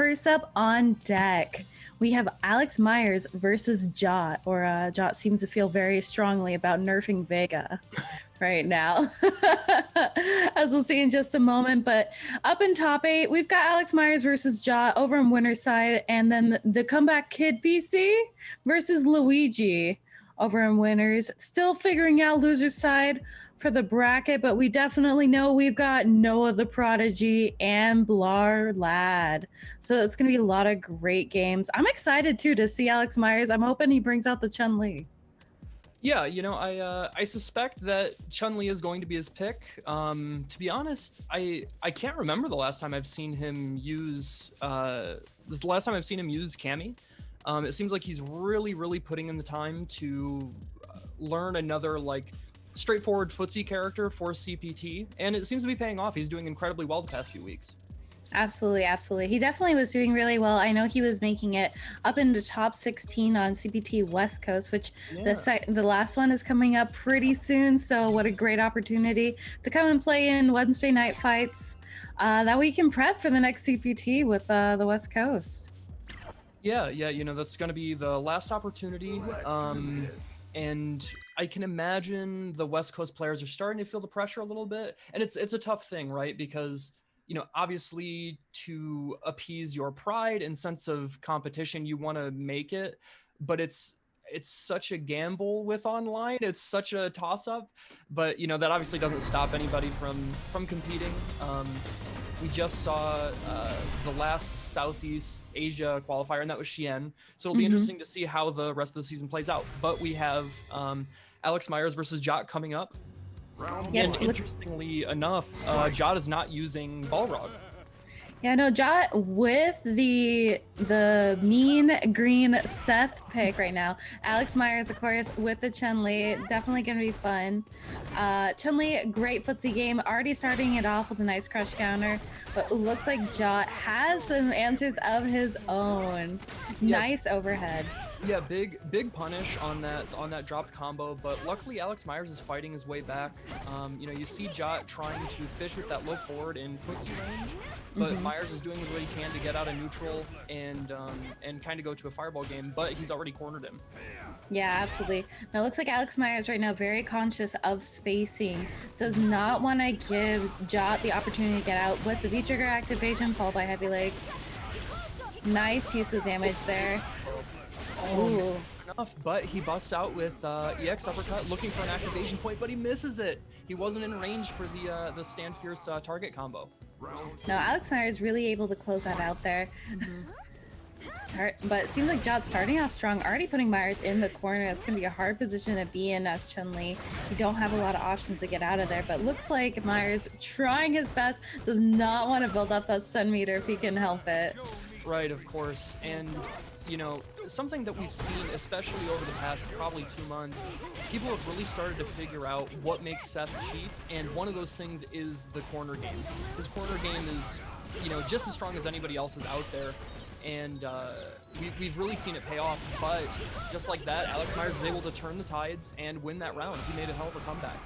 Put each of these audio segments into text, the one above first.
First up on deck, we have Alex Myers versus Jot, or Jot seems to feel very strongly about nerfing Vega right now, as we'll see in just a moment. But up in top 8, we've got Alex Myers versus Jot over on winner's side, and then the comeback kid BC versus Luigi over in winners. Still figuring out loser's side for the bracket, but we definitely know we've got Noah the Prodigy and Blar Lad. So it's going to be a lot of great games. I'm excited too to see Alex Myers. I'm hoping he brings out the Chun-Li. Yeah, you know, I suspect that Chun-Li is going to be his pick. To be honest, I can't remember the last time I've seen him use Cammy. It seems like he's really putting in the time to learn another like straightforward footsie character for CPT, and it seems to be paying off. He's doing incredibly well the past few weeks. Absolutely. He definitely was doing really well. I know he was making it up into top 16 on CPT West Coast, which the last one is coming up pretty soon. So what a great opportunity to come and play in Wednesday Night Fights. That we can prep for the next CPT with the West Coast. Yeah, you know, that's going to be the last opportunity. And I can imagine the West Coast players are starting to feel the pressure a little bit. And it's a tough thing, right? Because, you know, obviously to appease your pride and sense of competition, you want to make it, but it's such a gamble with online. It's such a toss-up, but you know, that obviously doesn't stop anybody from competing. We just saw the last Southeast Asia qualifier, and that was Xi'an. So it'll be interesting to see how the rest of the season plays out. But we have Alex Myers versus Jot coming up. And interestingly enough, Jot is not using Balrog. Yeah, no, Jot with the mean green Seth pick right now. Alex Myers, of course, with the Chun-Li. Definitely going to be fun. Chun-Li, great footsie game. Already starting it off with a nice crush counter. But it looks like Jot has some answers of his own. Yeah. Nice overhead. Yeah, big punish on that dropped combo, but luckily Alex Myers is fighting his way back. You know, you see Jot trying to fish with that low forward in footsie range, but Myers is doing what he can to get out of neutral and kind of go to a fireball game, but he's already cornered him. Yeah, absolutely. Now it looks like Alex Myers right now very conscious of spacing. Does not want to give Jot the opportunity to get out with the V-trigger activation followed by heavy legs. Nice use of damage there. Ooh. Enough, but he busts out with EX uppercut, looking for an activation point, but he misses it. He wasn't in range for the stand fierce target combo. No, Alex Myers really able to close that out there. But it seems like Jot's starting off strong, already putting Myers in the corner. That's going to be a hard position to be in as Chun-Li. You don't have a lot of options to get out of there, but looks like Myers trying his best, does not want to build up that stun meter if he can help it. Right, of course. And you know, something that we've seen, especially over the past probably 2 months, people have really started to figure out what makes Seth cheap, and one of those things is the corner game. His corner game is, you know, just as strong as anybody else's out there, and we've really seen it pay off. But just like that, Alex Myers is able to turn the tides and win that round. He made a hell of a comeback.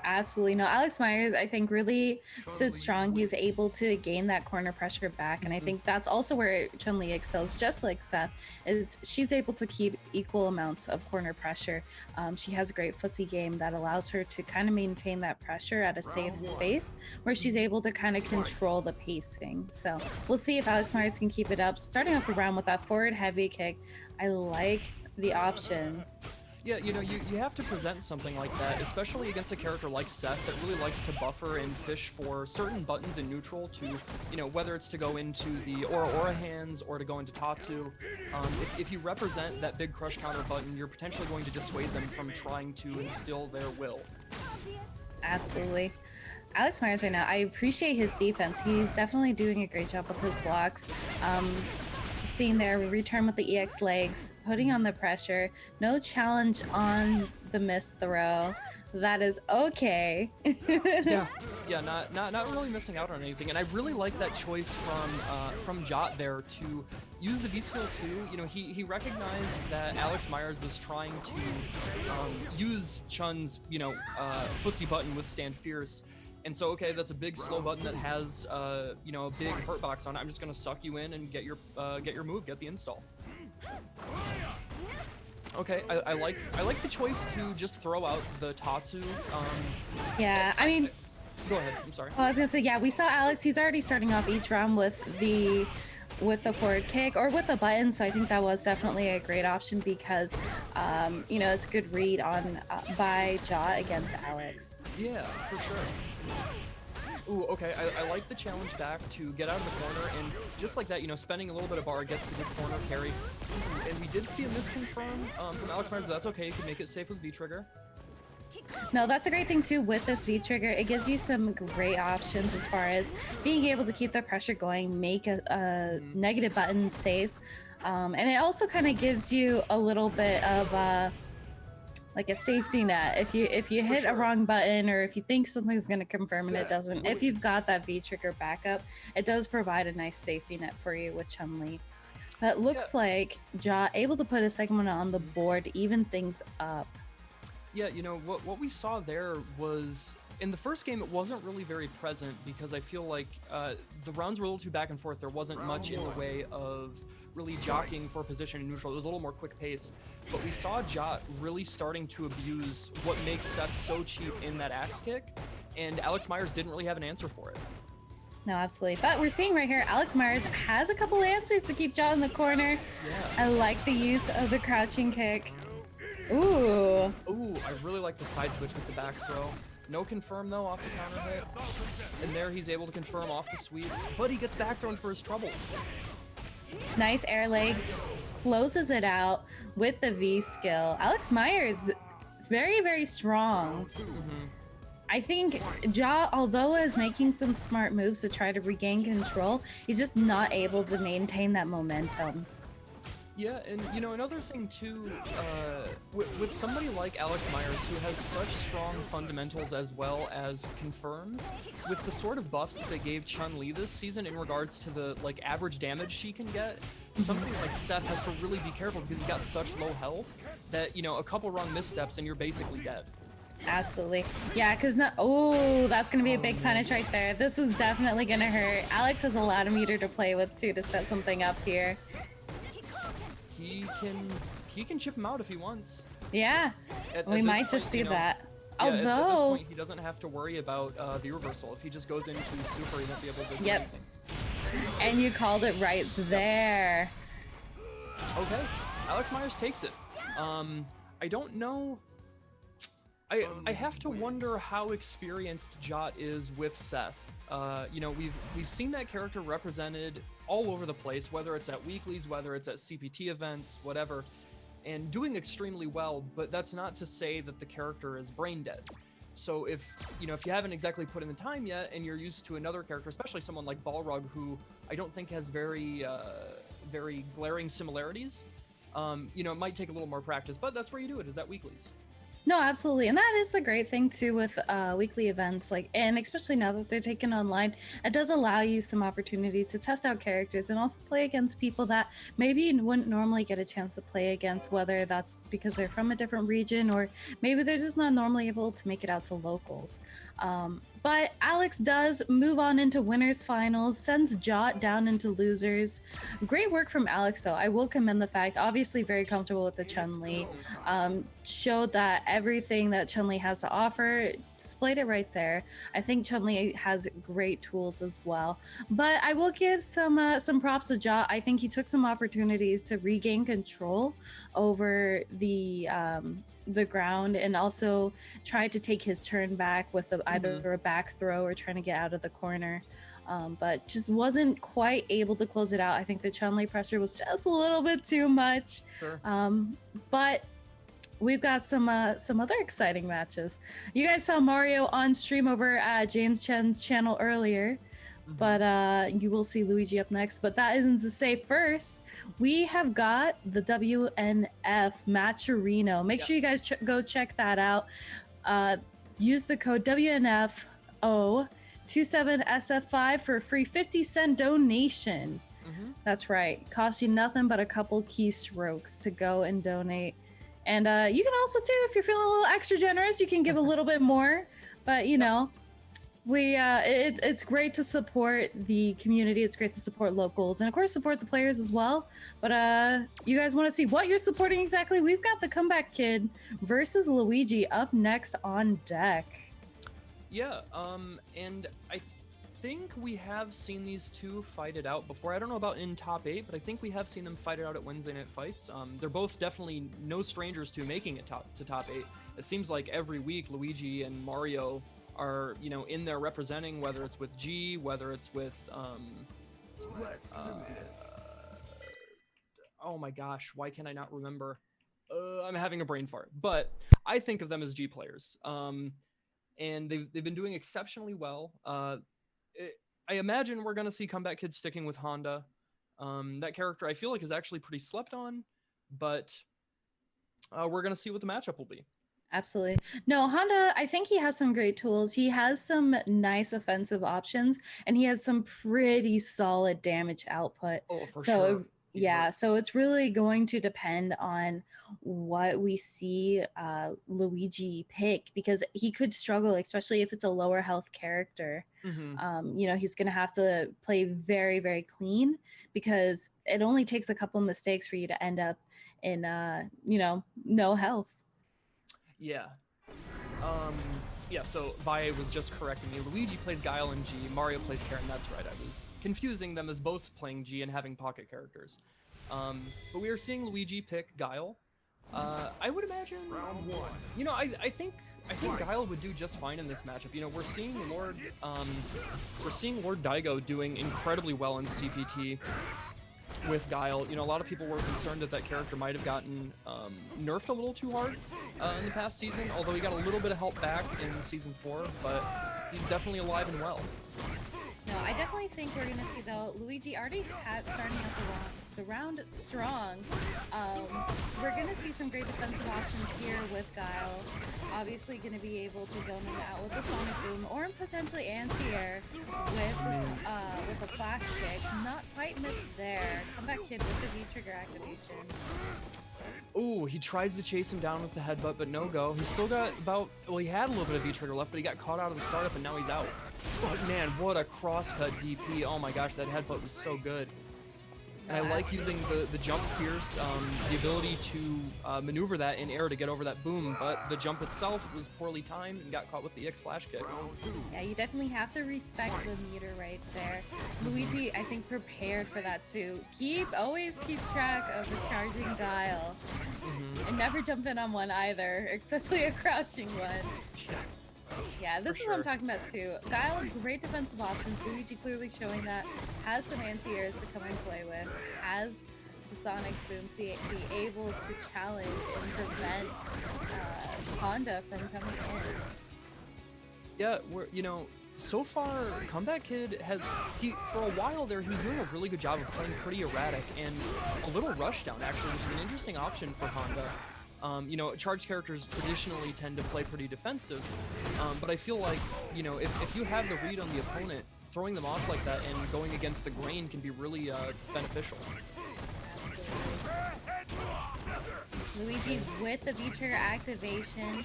Absolutely. No, Alex Myers, I think, really stood strong. He's able to gain that corner pressure back. And I think that's also where Chun-Li excels, just like Seth, is she's able to keep equal amounts of corner pressure. She has a great footsie game that allows her to kind of maintain that pressure at a safe space where she's able to kind of control the pacing. So we'll see if Alex Myers can keep it up. Starting off the round with that forward heavy kick. I like the option. Yeah, you know, you have to present something like that, especially against a character like Seth that really likes to buffer and fish for certain buttons in neutral to, you know, whether it's to go into the Aura hands or to go into Tatsu. If you represent that big crush counter button, you're potentially going to dissuade them from trying to instill their will. Absolutely. Alex Myers right now, I appreciate his defense. He's definitely doing a great job with his blocks. Seeing there, we return with the EX legs, putting on the pressure. No challenge on the missed throw. That is okay. yeah, not really missing out on anything. And I really like that choice from Jot there to use the V-skill too. You know, he recognized that Alex Myers was trying to use Chun's, you know, footsie button with Stand Fierce. And so, okay, that's a big slow button that has, you know, a big hurt box on it. I'm just gonna suck you in and get your move, get the install. Okay, I like the choice to just throw out the Tatsu. Yeah, I mean, go ahead. I'm sorry. well, I was gonna say, yeah, we saw Alex. He's already starting off each round with the forward kick or with a button, so I think that was definitely a great option because, you know, it's a good read on by Jaw against Alex. Yeah, for sure. Ooh, okay, I like the challenge back to get out of the corner, and just like that, you know, spending a little bit of bar gets the good corner carry. Ooh, and we did see a misconfirm from Alex Myers, but that's okay, you can make it safe with V-Trigger. No, that's a great thing too with this V-Trigger. It gives you some great options as far as being able to keep the pressure going, make a negative button safe, and it also kind of gives you a little bit of like a safety net if you hit a wrong button, or if you think something's going to confirm and it doesn't. If you've got that V-Trigger backup, it does provide a nice safety net for you with Chun-Li. But it looks like Jaw able to put a segment on the board to even things up. Yeah, you know, what we saw there was, in the first game, it wasn't really very present because I feel like the rounds were a little too back and forth. There wasn't much in the way of really jockeying for position in neutral. It was a little more quick pace. But we saw Jot really starting to abuse what makes Seth so cheap in that axe kick, and Alex Myers didn't really have an answer for it. No, absolutely. But we're seeing right here, Alex Myers has a couple answers to keep Jot in the corner. Yeah. I like the use of the crouching kick. Ooh. Ooh, I really like the side switch with the back throw. No confirm though off the counter hit. And there he's able to confirm off the sweep, but he gets back thrown for his troubles. Nice air legs. Closes it out with the V skill. Alex Myers, very, very strong. I think Ja, although is making some smart moves to try to regain control, he's just not able to maintain that momentum. Yeah, and you know, another thing too, with somebody like Alex Myers who has such strong fundamentals as well as confirms, with the sort of buffs that they gave Chun-Li this season in regards to the like average damage she can get, somebody like Seth has to really be careful because he's got such low health that, you know, a couple wrong missteps and you're basically dead. Absolutely. Yeah, because oh, that's going to be a big punish right there. This is definitely going to hurt. Alex has a lot of meter to play with too to set something up here. He can chip him out if he wants. Yeah, we might just see that. Yeah, Although at this point, he doesn't have to worry about the reversal. If he just goes into super, he won't be able to do anything. And you called it right there. Okay, Alex Myers takes it. I don't know. I have to wonder how experienced Jot is with Seth. You know, we've seen that character represented all over the place, whether it's at weeklies, whether it's at CPT events, whatever, and doing extremely well, but that's not to say that the character is brain dead. So if you haven't exactly put in the time yet and you're used to another character, especially someone like Balrog, who I don't think has very glaring similarities, you know, it might take a little more practice, but that's where you do it, is at weeklies. No, absolutely. And that is the great thing too with weekly events, like, and especially now that they're taken online, it does allow you some opportunities to test out characters and also play against people that maybe you wouldn't normally get a chance to play against, whether that's because they're from a different region or maybe they're just not normally able to make it out to locals. But Alex does move on into winners finals, sends Jot down into losers. Great work from Alex though. I will commend the fact, obviously very comfortable with the Chun-Li. Showed that everything that Chun-Li has to offer, displayed it right there. I think Chun-Li has great tools as well. But I will give some props to Jot. I think he took some opportunities to regain control over the ground and also tried to take his turn back with either a back throw or trying to get out of the corner, but just wasn't quite able to close it out. I think the Chun-Li pressure was just a little bit too much. Sure. But we've got some other exciting matches. You guys saw Mario on stream over at James Chen's channel earlier, but you will see Luigi up next. But that isn't to say, first we have got the WNF Matcherino. Make sure you guys go check that out. Use the code WNFO27SF5 for a free 50-cent donation. That's right, costs you nothing but a couple keystrokes to go and donate. And you can also too, if you're feeling a little extra generous, you can give a little bit more, but you know, It's great to support the community. It's great to support locals, and of course support the players as well. But you guys want to see what you're supporting exactly? We've got the Comeback Kid versus Luigi up next on deck. Yeah, and I think we have seen these two fight it out before. I don't know about in top 8, but I think we have seen them fight it out at Wednesday Night Fights. They're both definitely no strangers to making it top 8. It seems like every week Luigi and Mario are, you know, in there representing, whether it's with G, whether it's with oh my gosh, why can I not remember? I'm having a brain fart, but I think of them as G players. And they've been doing exceptionally well. I imagine we're gonna see Comeback Kid sticking with Honda. That character I feel like is actually pretty slept on, but we're gonna see what the matchup will be. Absolutely. No, Honda, I think he has some great tools. He has some nice offensive options, and he has some pretty solid damage output. Oh, for sure. Yeah, so it's really going to depend on what we see Luigi pick, because he could struggle, especially if it's a lower health character. Mm-hmm. You know, he's going to have to play very, very clean, because it only takes a couple of mistakes for you to end up in, you know, no health. Yeah. Yeah, so Valle was just correcting me. Luigi plays Guile in G, Mario plays Karen, that's right. I was confusing them as both playing G and having pocket characters. But we are seeing Luigi pick Guile. I would imagine, you know, I think Guile would do just fine in this matchup. You know, we're seeing Lord Daigo doing incredibly well in CPT with Guile. You know, a lot of people were concerned that character might have gotten nerfed a little too hard in the past season, although he got a little bit of help back in Season 4, but he's definitely alive and well. No, I definitely think we're going to see, though, Luigi already starting out the round strong. We're going to see some great defensive options here with Guile. Obviously going to be able to zone him out with a Sonic Boom, or potentially anti-air with a flash kick. Not quite missed there. Comeback Kid with the V-trigger activation. Ooh, he tries to chase him down with the headbutt, but no go. He's still got he had a little bit of V-trigger left, but he got caught out of the startup, and now he's out. But man, what a crosscut DP. Oh my gosh, that headbutt was so good. And I like using the jump fierce, the ability to maneuver that in air to get over that boom, but the jump itself was poorly timed and got caught with the EX flash kick. Yeah, you definitely have to respect the meter right there. Luigi, I think, prepared for that too. Always keep track of the charging Guile. And never jump in on one either, especially a crouching one. Yeah, this is what I'm talking about too. Guile, great defensive options. Luigi clearly showing that. Has some anti-airs to come and play with. Has the Sonic Boom to be able to challenge and prevent Honda from coming in. Yeah, so far, Comeback Kid for a while there, he's doing a really good job of playing pretty erratic and a little rushdown, actually, which is an interesting option for Honda. You know, charged characters traditionally tend to play pretty defensive, but I feel like, you know, if you have the read on the opponent, throwing them off like that and going against the grain can be really beneficial. Luigi with the V-trigger activation.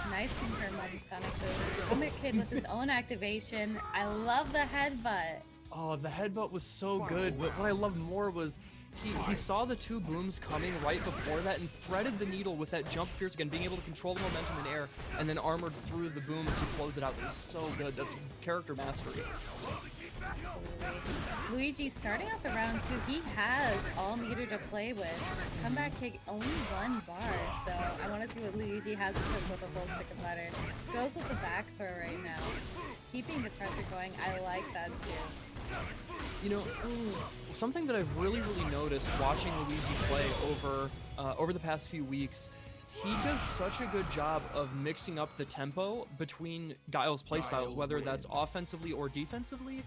Nice confirm on Sonic Boom. Comeback Kid with his own activation. I love the headbutt. Oh, the headbutt was so good. What I loved more was he saw the two booms coming right before that and threaded the needle with that jump fierce again, being able to control the momentum in air, and then armored through the boom to close it out. It was so good. That's character mastery. Absolutely. Luigi starting out the round 2, he has all meter to play with. Comeback kick only 1 bar, so I want to see what Luigi has to cook with a full stick of butter. Goes with the back throw right now. Keeping the pressure going, I like that too. You know, something that I've really noticed watching Luigi play over the past few weeks, he does such a good job of mixing up the tempo between Guile's playstyles, whether that's offensively or defensively.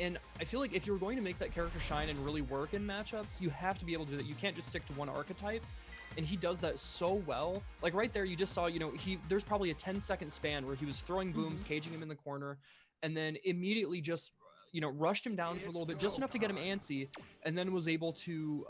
And I feel like if you're going to make that character shine and really work in matchups, you have to be able to do that. You can't just stick to one archetype. And he does that so well. Like right there, you just saw, you know, there's probably a 10-second span where he was throwing booms, caging him in the corner, and then immediately just, you know, rushed him down for a little bit, just enough to get him antsy, and then was able to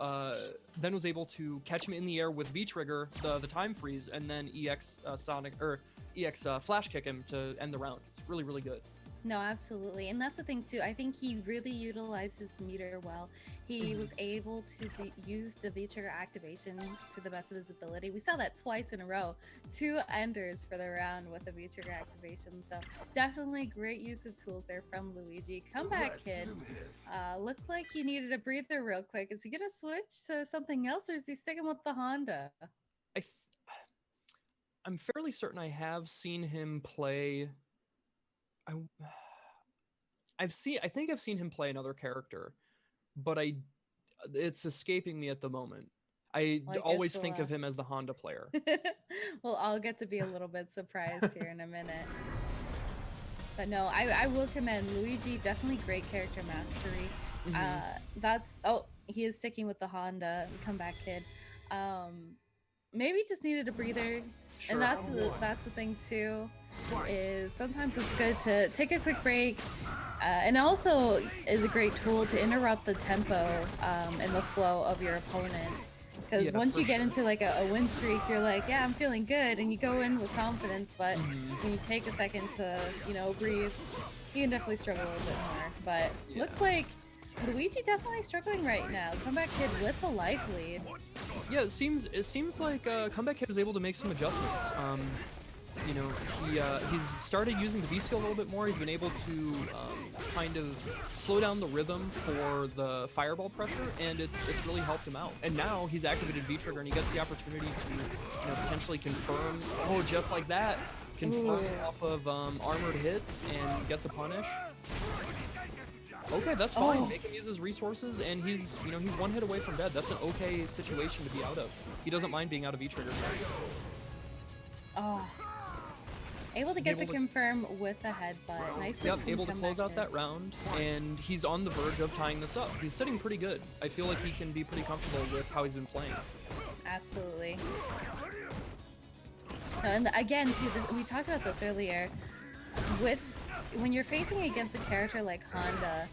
catch him in the air with V-trigger, the time freeze, and then EX Sonic or EX flash kick him to end the round. It's really good. No, absolutely. And that's the thing too. I think he really utilized his meter well. He was able to use the V-trigger activation to the best of his ability. We saw that twice in a row. 2 enders for the round with the V-trigger activation. So definitely great use of tools there from Luigi. Comeback Kid. Looked like he needed a breather real quick. Is he going to switch to something else or is he sticking with the Honda? I I'm fairly certain I have seen him play. I I think I've seen him play another character, but it's escaping me at the moment. I Well, I always guess we'll, think of him as the Honda player. well, I'll get to be a little bit surprised here in a minute. But no, I will commend Luigi. Definitely great character mastery. He is sticking with the Honda Comeback Kid. Maybe just needed a breather, Sure. and that's the thing too. Is sometimes it's good to take a quick break, and also is a great tool to interrupt the tempo and the flow of your opponent. Because once you get into like a win streak, you're like, yeah, I'm feeling good, and you go in with confidence. But when you take a second to, breathe, you can definitely struggle a little bit more. But looks like Luigi definitely struggling right now. Comeback Kid with the life lead. Yeah, it seems like Comeback Kid was able to make some adjustments. He's started using the V-Skill a little bit more. He's been able to kind of slow down the rhythm for the fireball pressure, and it's really helped him out. And now he's activated V-Trigger, and he gets the opportunity to potentially confirm, just like that, confirm off of armored hits and get the punish. Okay, that's fine. Make him use his resources, and he's one hit away from dead. That's an okay situation to be out of. He doesn't mind being out of V-Trigger. Able to get the confirm with a headbutt. Nice. Yep, able to close out that round, and he's on the verge of tying this up. He's sitting pretty good. I feel like he can be pretty comfortable with how he's been playing. Absolutely. And again, we talked about this earlier. When you're facing against a character like Honda,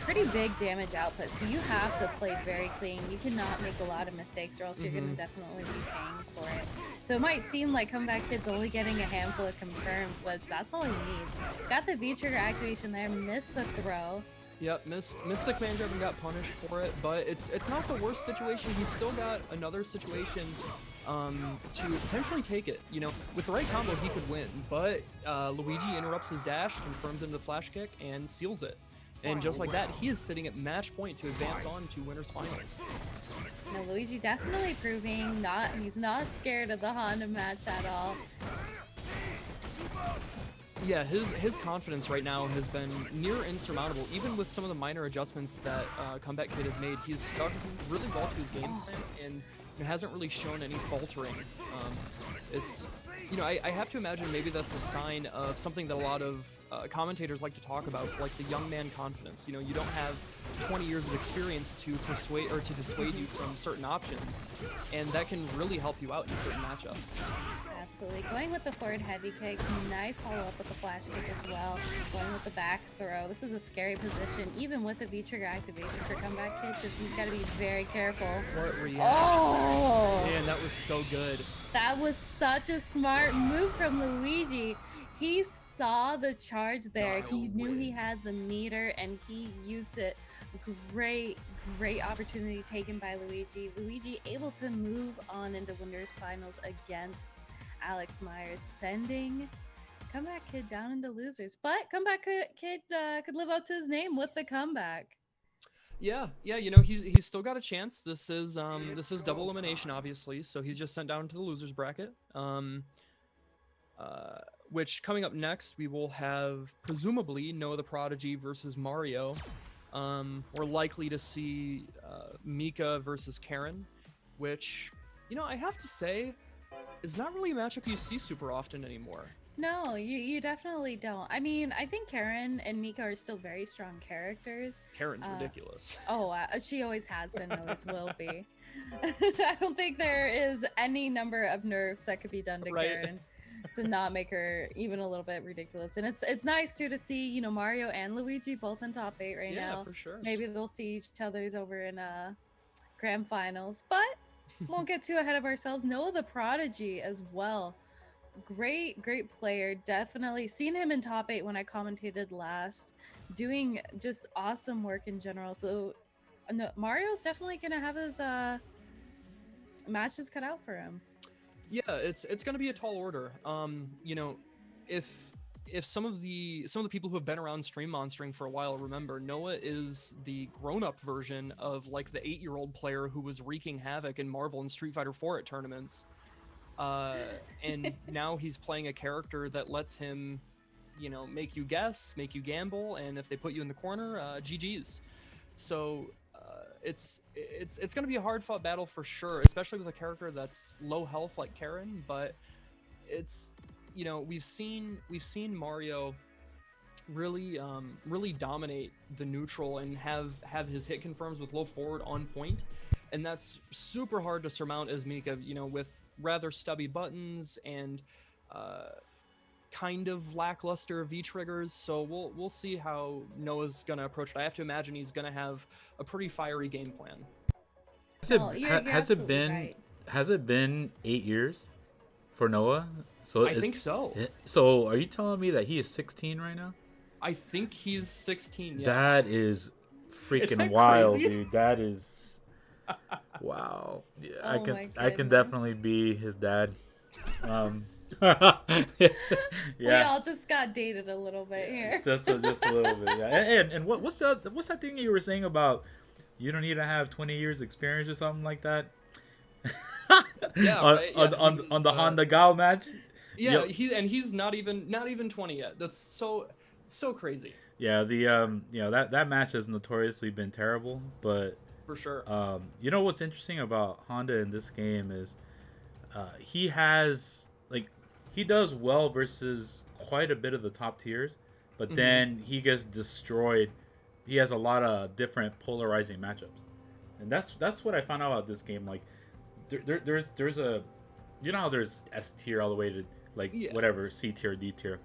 pretty big damage output, so you have to play very clean. You cannot make a lot of mistakes or else you're going to definitely be paying for it. So it might seem like Comeback Kid's only getting a handful of confirms, but that's all he needs. Got the V-Trigger activation there, missed the throw. Yep, missed the command grab and got punished for it, but it's not the worst situation. He's still got another situation to potentially take it. With the right combo, he could win, but Luigi interrupts his dash, confirms into the flash kick, and seals it. And just like that, he is sitting at match point to advance on to winners finals. Now Luigi definitely proving he's not scared of the Honda match at all. Yeah, his confidence right now has been near insurmountable. Even with some of the minor adjustments that Comeback Kid has made, he's stuck really well to his game plan and hasn't really shown any faltering. I have to imagine maybe that's a sign of something that a lot of commentators like to talk about, like the young man confidence. You don't have 20 years of experience to persuade or to dissuade you from certain options, and that can really help you out in certain matchups. Absolutely. Going with the forward heavy kick, nice follow-up with the flash kick as well. Going with the back throw. This is a scary position, even with the V-Trigger activation for Comeback Kid, because he's got to be very careful. What reaction. Man, that was so good. That was such a smart move from Luigi. He saw the charge there. He knew he had the meter, and he used it. Great opportunity taken by Luigi. Luigi able to move on into winners finals against Alex Myers, sending Comeback Kid down into losers. But Comeback Kid could live up to his name with the comeback. Yeah, he's still got a chance. This is double elimination, obviously, so he's just sent down to the losers bracket. Which coming up next, we will have presumably Noah the Prodigy versus Mario. We're likely to see Mika versus Karen, which I have to say is not really a matchup you see super often anymore. No, you definitely don't. I mean, I think Karen and Mika are still very strong characters. Karen's ridiculous. She always has been, always will be. I don't think there is any number of nerfs that could be done to Karen to not make her even a little bit ridiculous. And it's nice too to see, Mario and Luigi both in top 8 right now. Yeah, for sure. Maybe they'll see each other's over in Grand Finals, but won't get too ahead of ourselves. Noah the Prodigy as well. great player. Definitely seen him in top 8 when I commentated last, doing just awesome work in general. So no, Mario's definitely gonna have his matches cut out for him. Yeah, it's gonna be a tall order. You know, if some of the people who have been around stream monstering for a while remember, Noah is the grown-up version of like the 8-year-old player who was wreaking havoc in Marvel and Street Fighter 4 at tournaments. And now he's playing a character that lets him, you know, make you guess, make you gamble, and if they put you in the corner, GG's. So it's going to be a hard fought battle for sure, especially with a character that's low health like Karen. But it's, you know, we've seen Mario really really dominate the neutral and have his hit confirms with low forward on point, and that's super hard to surmount as Mika, you know, with rather stubby buttons and kind of lackluster V triggers. So we'll see how Noah's gonna approach it. I have to imagine he's gonna have a pretty fiery game plan. Has it been 8 years for Noah? So I think so. So are you telling me that he is 16 right now? I think he's 16. Yeah. That is freaking wild, crazy? Dude. That is wow. Yeah, Oh I can definitely be his dad. We all just got dated a little bit here. Just a little bit. Yeah. And what's that thing you were saying about you don't need to have 20 years experience or something like that? Yeah, right? on the Honda Gao match. Yeah, he's not even 20 yet. That's so crazy. Yeah, the that match has notoriously been terrible, but for sure. You know what's interesting about Honda in this game is he has he does well versus quite a bit of the top tiers, but then he gets destroyed. He has a lot of different polarizing matchups, and that's what I found out about this game. Like there's a, you know how there's S tier all the way to whatever C tier, D tier,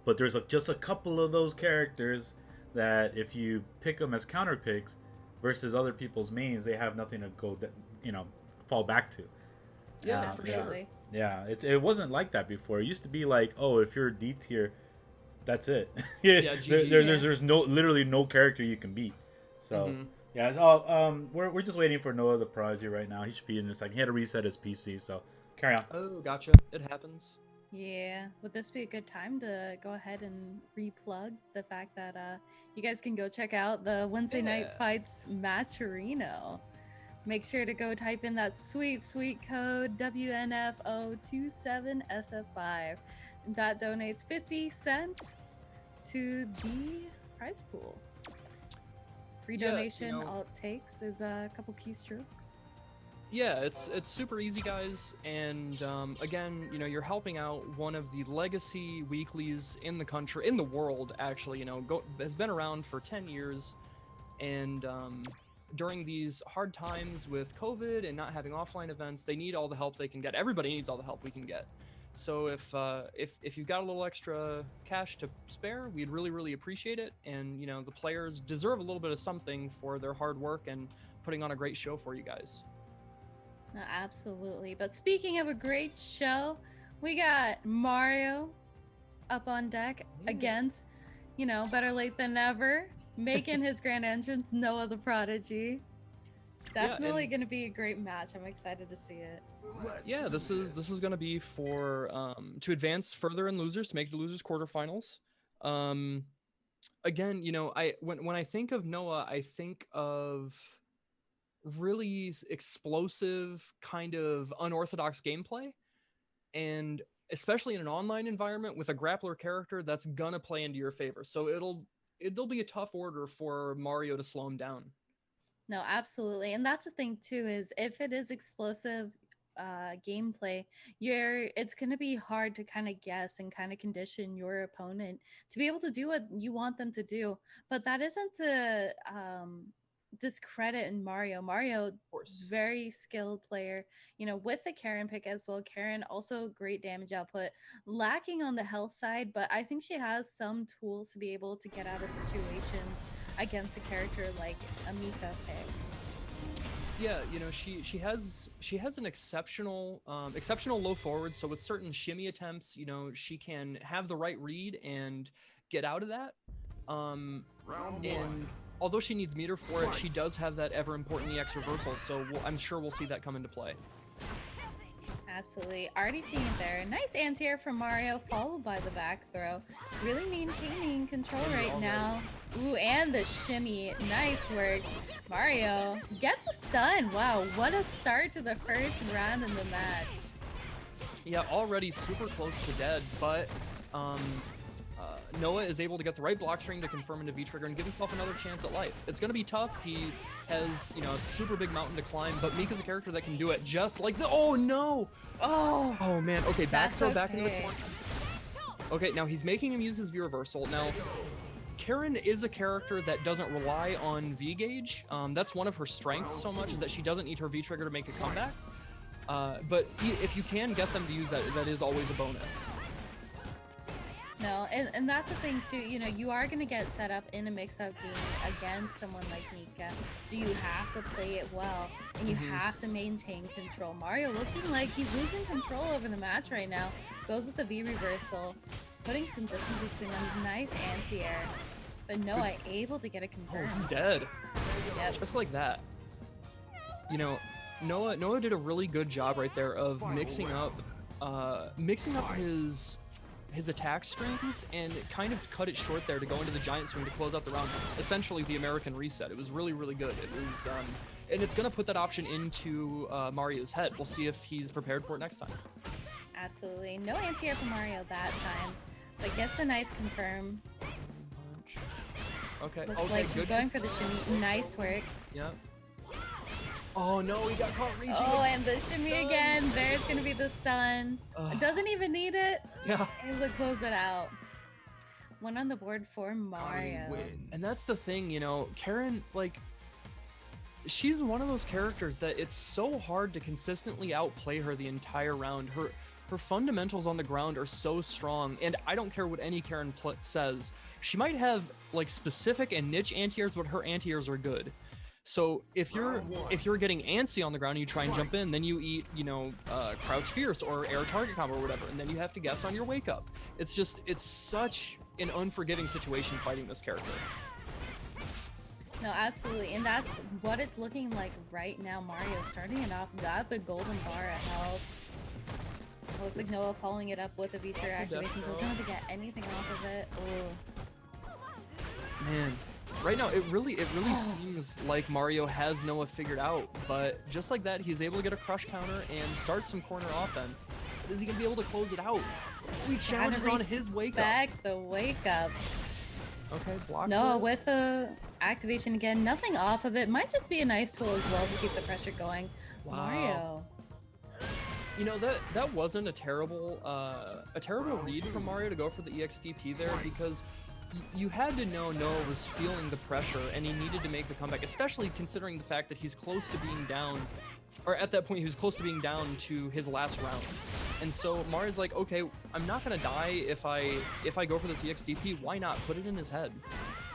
but there's just a couple of those characters that if you pick them as counter picks versus other people's mains, they have nothing to go fall back to. Yeah, for sure. Yeah, it wasn't like that before. It used to be like, oh, if you're D tier, that's it. There's literally no character you can beat. So we're just waiting for Noah the Prodigy right now. He should be in a second. He had to reset his PC, so carry on. Oh, gotcha. It happens. Yeah, would this be a good time to go ahead and replug the fact that you guys can go check out the Wednesday Night Fights Matcherino? Make sure to go type in that sweet code WNF2020SF5. That donates 50 cents to the prize pool. Free donation, all it takes is a couple keystrokes. Yeah, it's super easy, guys. And again, you know, you're helping out one of the legacy weeklies in the country, in the world, actually. You know, has been around for 10 years, and during these hard times with COVID and not having offline events, they need all the help they can get. Everybody needs all the help we can get. So if you've got a little extra cash to spare, we'd really appreciate it. And you know, the players deserve a little bit of something for their hard work and putting on a great show for you guys. No, absolutely. But speaking of a great show, we got Mario up on deck against, you know, better late than never, making his grand entrance, Noah the Prodigy. Definitely going to be a great match. I'm excited to see it. Yeah, this is going to be for to advance further in losers, to make the losers quarterfinals. Again, you know, when I think of Noah, I think of really explosive, kind of unorthodox gameplay, and especially in an online environment with a grappler character that's gonna play into your favor. So it'll be a tough order for Mario to slow him down. No, absolutely. And that's the thing too, is if it is explosive gameplay, it's going to be hard to kind of guess and kind of condition your opponent to be able to do what you want them to do. But that isn't to discredit in Mario, very skilled player, you know, with the Karen pick as well. Karen also great damage output, lacking on the health side, but I think she has some tools to be able to get out of situations against a character like a Mika pick. Yeah, you know, she has an exceptional low forward. So with certain shimmy attempts, you know, she can have the right read and get out of that. And although she needs meter for it, she does have that ever important EX reversal. So I'm sure we'll see that come into play. Absolutely. Already seeing it there. Nice anti-air from Mario, followed by the back throw. Really maintaining control right now. Ooh, and the shimmy. Nice work. Mario gets a stun. Wow, what a start to the first round in the match. Yeah, already super close to dead, but Noah is able to get the right block string to confirm into V-trigger and give himself another chance at life. It's going to be tough. He has, you know, a super big mountain to climb, but Mika's a character that can do it just like the— oh no! Oh man, okay, back throw back into the corner. Okay, now he's making him use his V-reversal. Now, Karen is a character that doesn't rely on V-gauge. That's one of her strengths so much, is that she doesn't need her V-trigger to make a comeback. But if you can get them to use that, that is always a bonus. No, and that's the thing too, you know, you are going to get set up in a mix-up game against someone like Mika, so you have to play it well, and you have to maintain control. Mario looking like he's losing control over the match right now. Goes with the V reversal, putting some distance between them. Nice anti-air, but Noah able to get it confirmed. Oh, he's dead. Yep. Just like that. You know, Noah did a really good job right there of mixing up his attack strings and kind of cut it short there to go into the giant swing to close out the round. Essentially the American reset. It was really, really good. It was, and it's going to put that option into Mario's head. We'll see if he's prepared for it next time. Absolutely. No anti-air for Mario that time, but gets the nice confirm. Okay. Looks okay, like good. going for the shimmy. Nice work. Yep. Oh no, he got caught reaching. Oh, and the shimmy again. There's gonna be the stun. Doesn't even need it. Yeah. Able to close it out. One on the board for Mario. And that's the thing, you know, Karen, like, she's one of those characters that it's so hard to consistently outplay her the entire round. Her fundamentals on the ground are so strong, and I don't care what any Karen says. She might have like specific and niche anti-airs, but her anti-airs are good. So if you're getting antsy on the ground and you try and jump in, then you eat, you know, crouch fierce or air target combo or whatever, and then you have to guess on your wake up. It's such an unforgiving situation fighting this character. No, absolutely, and that's what it's looking like right now. Mario starting it off, got the golden bar of health. Looks like Noah following it up with a V-trigger activation. Doesn't have to get anything off of it. Oh. Man. Right now, it really seems like Mario has Noah figured out, but just like that, he's able to get a crush counter and start some corner offense. But is he gonna be able to close it out? We challenges on his wake up. Back the wake up. Okay, block. Noah with the activation again. Nothing off of it. Might just be a nice tool as well to keep the pressure going. Wow. Mario. You know, that wasn't a terrible read from Mario to go for the EXDP there, because you had to know Noah was feeling the pressure and he needed to make the comeback, especially considering the fact that he's close to being down, or at that point he was close to being down to his last round. And so Mario's like, okay, I'm not gonna die if I go for this EXDP. Why not put it in his head?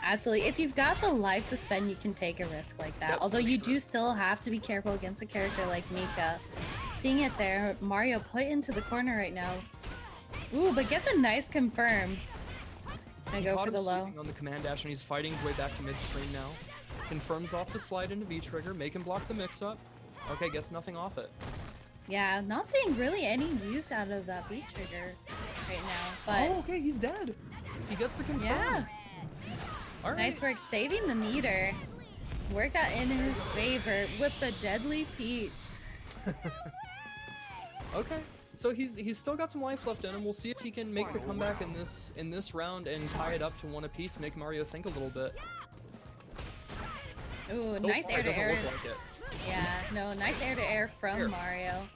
Absolutely. If you've got the life to spend, you can take a risk like that. Yep, although you do still have to be careful against a character like Mika. Seeing it there, Mario put into the corner right now. Ooh, but gets a nice confirm. Gonna go for the low. On the command dash, and he's fighting his way back to mid-screen now. Confirms off the slide into V-trigger, make him block the mix-up. Okay, gets nothing off it. Yeah, not seeing really any use out of that V-trigger right now, but... Oh, okay, he's dead. He gets the confirm. Yeah. All right. Nice work saving the meter. Worked out in his favor with the deadly peach. Okay. So he's still got some life left in him. We'll see if he can make the comeback in this round and tie it up to one apiece, make Mario think a little bit. Ooh, nice air to air. Look like it. Yeah, no, nice air to air from Mario.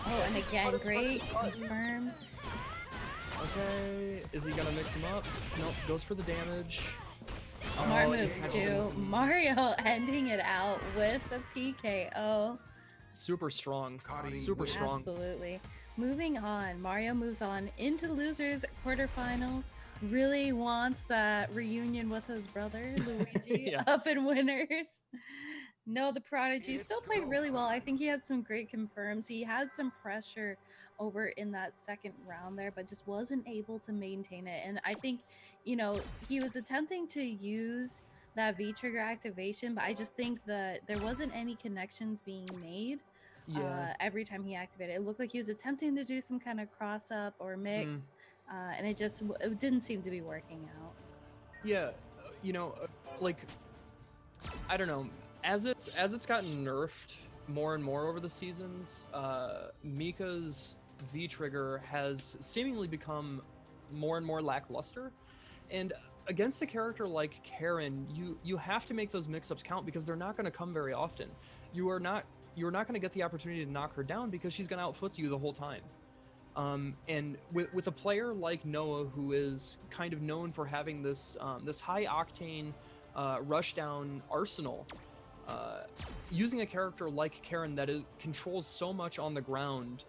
Oh, and again, great confirms. Okay, is he gonna mix him up? Nope, goes for the damage. Smart move too. Mario ending it out with the PKO. Super strong. Super strong. Absolutely. Moving on, Mario moves on into losers quarterfinals. Really wants that reunion with his brother Luigi Yeah. up in winners. No, the Prodigy still played really well. I think he had some great confirms. He had some pressure over in that second round there, but just wasn't able to maintain it. And I think, you know, he was attempting to use that V-trigger activation, but I just think that there wasn't any connections being made every time he activated. It looked like he was attempting to do some kind of cross-up or mix, and it didn't seem to be working out. Yeah, you know, like, I don't know. As it's gotten nerfed more and more over the seasons, Mika's V-trigger has seemingly become more and more lackluster. And against a character like Karen, you have to make those mix-ups count because they're not going to come very often. You're not going to get the opportunity to knock her down because she's going to outfoot you the whole time. And with a player like Noah, who is kind of known for having this this high-octane rushdown arsenal, using a character like Karen that controls so much on the ground,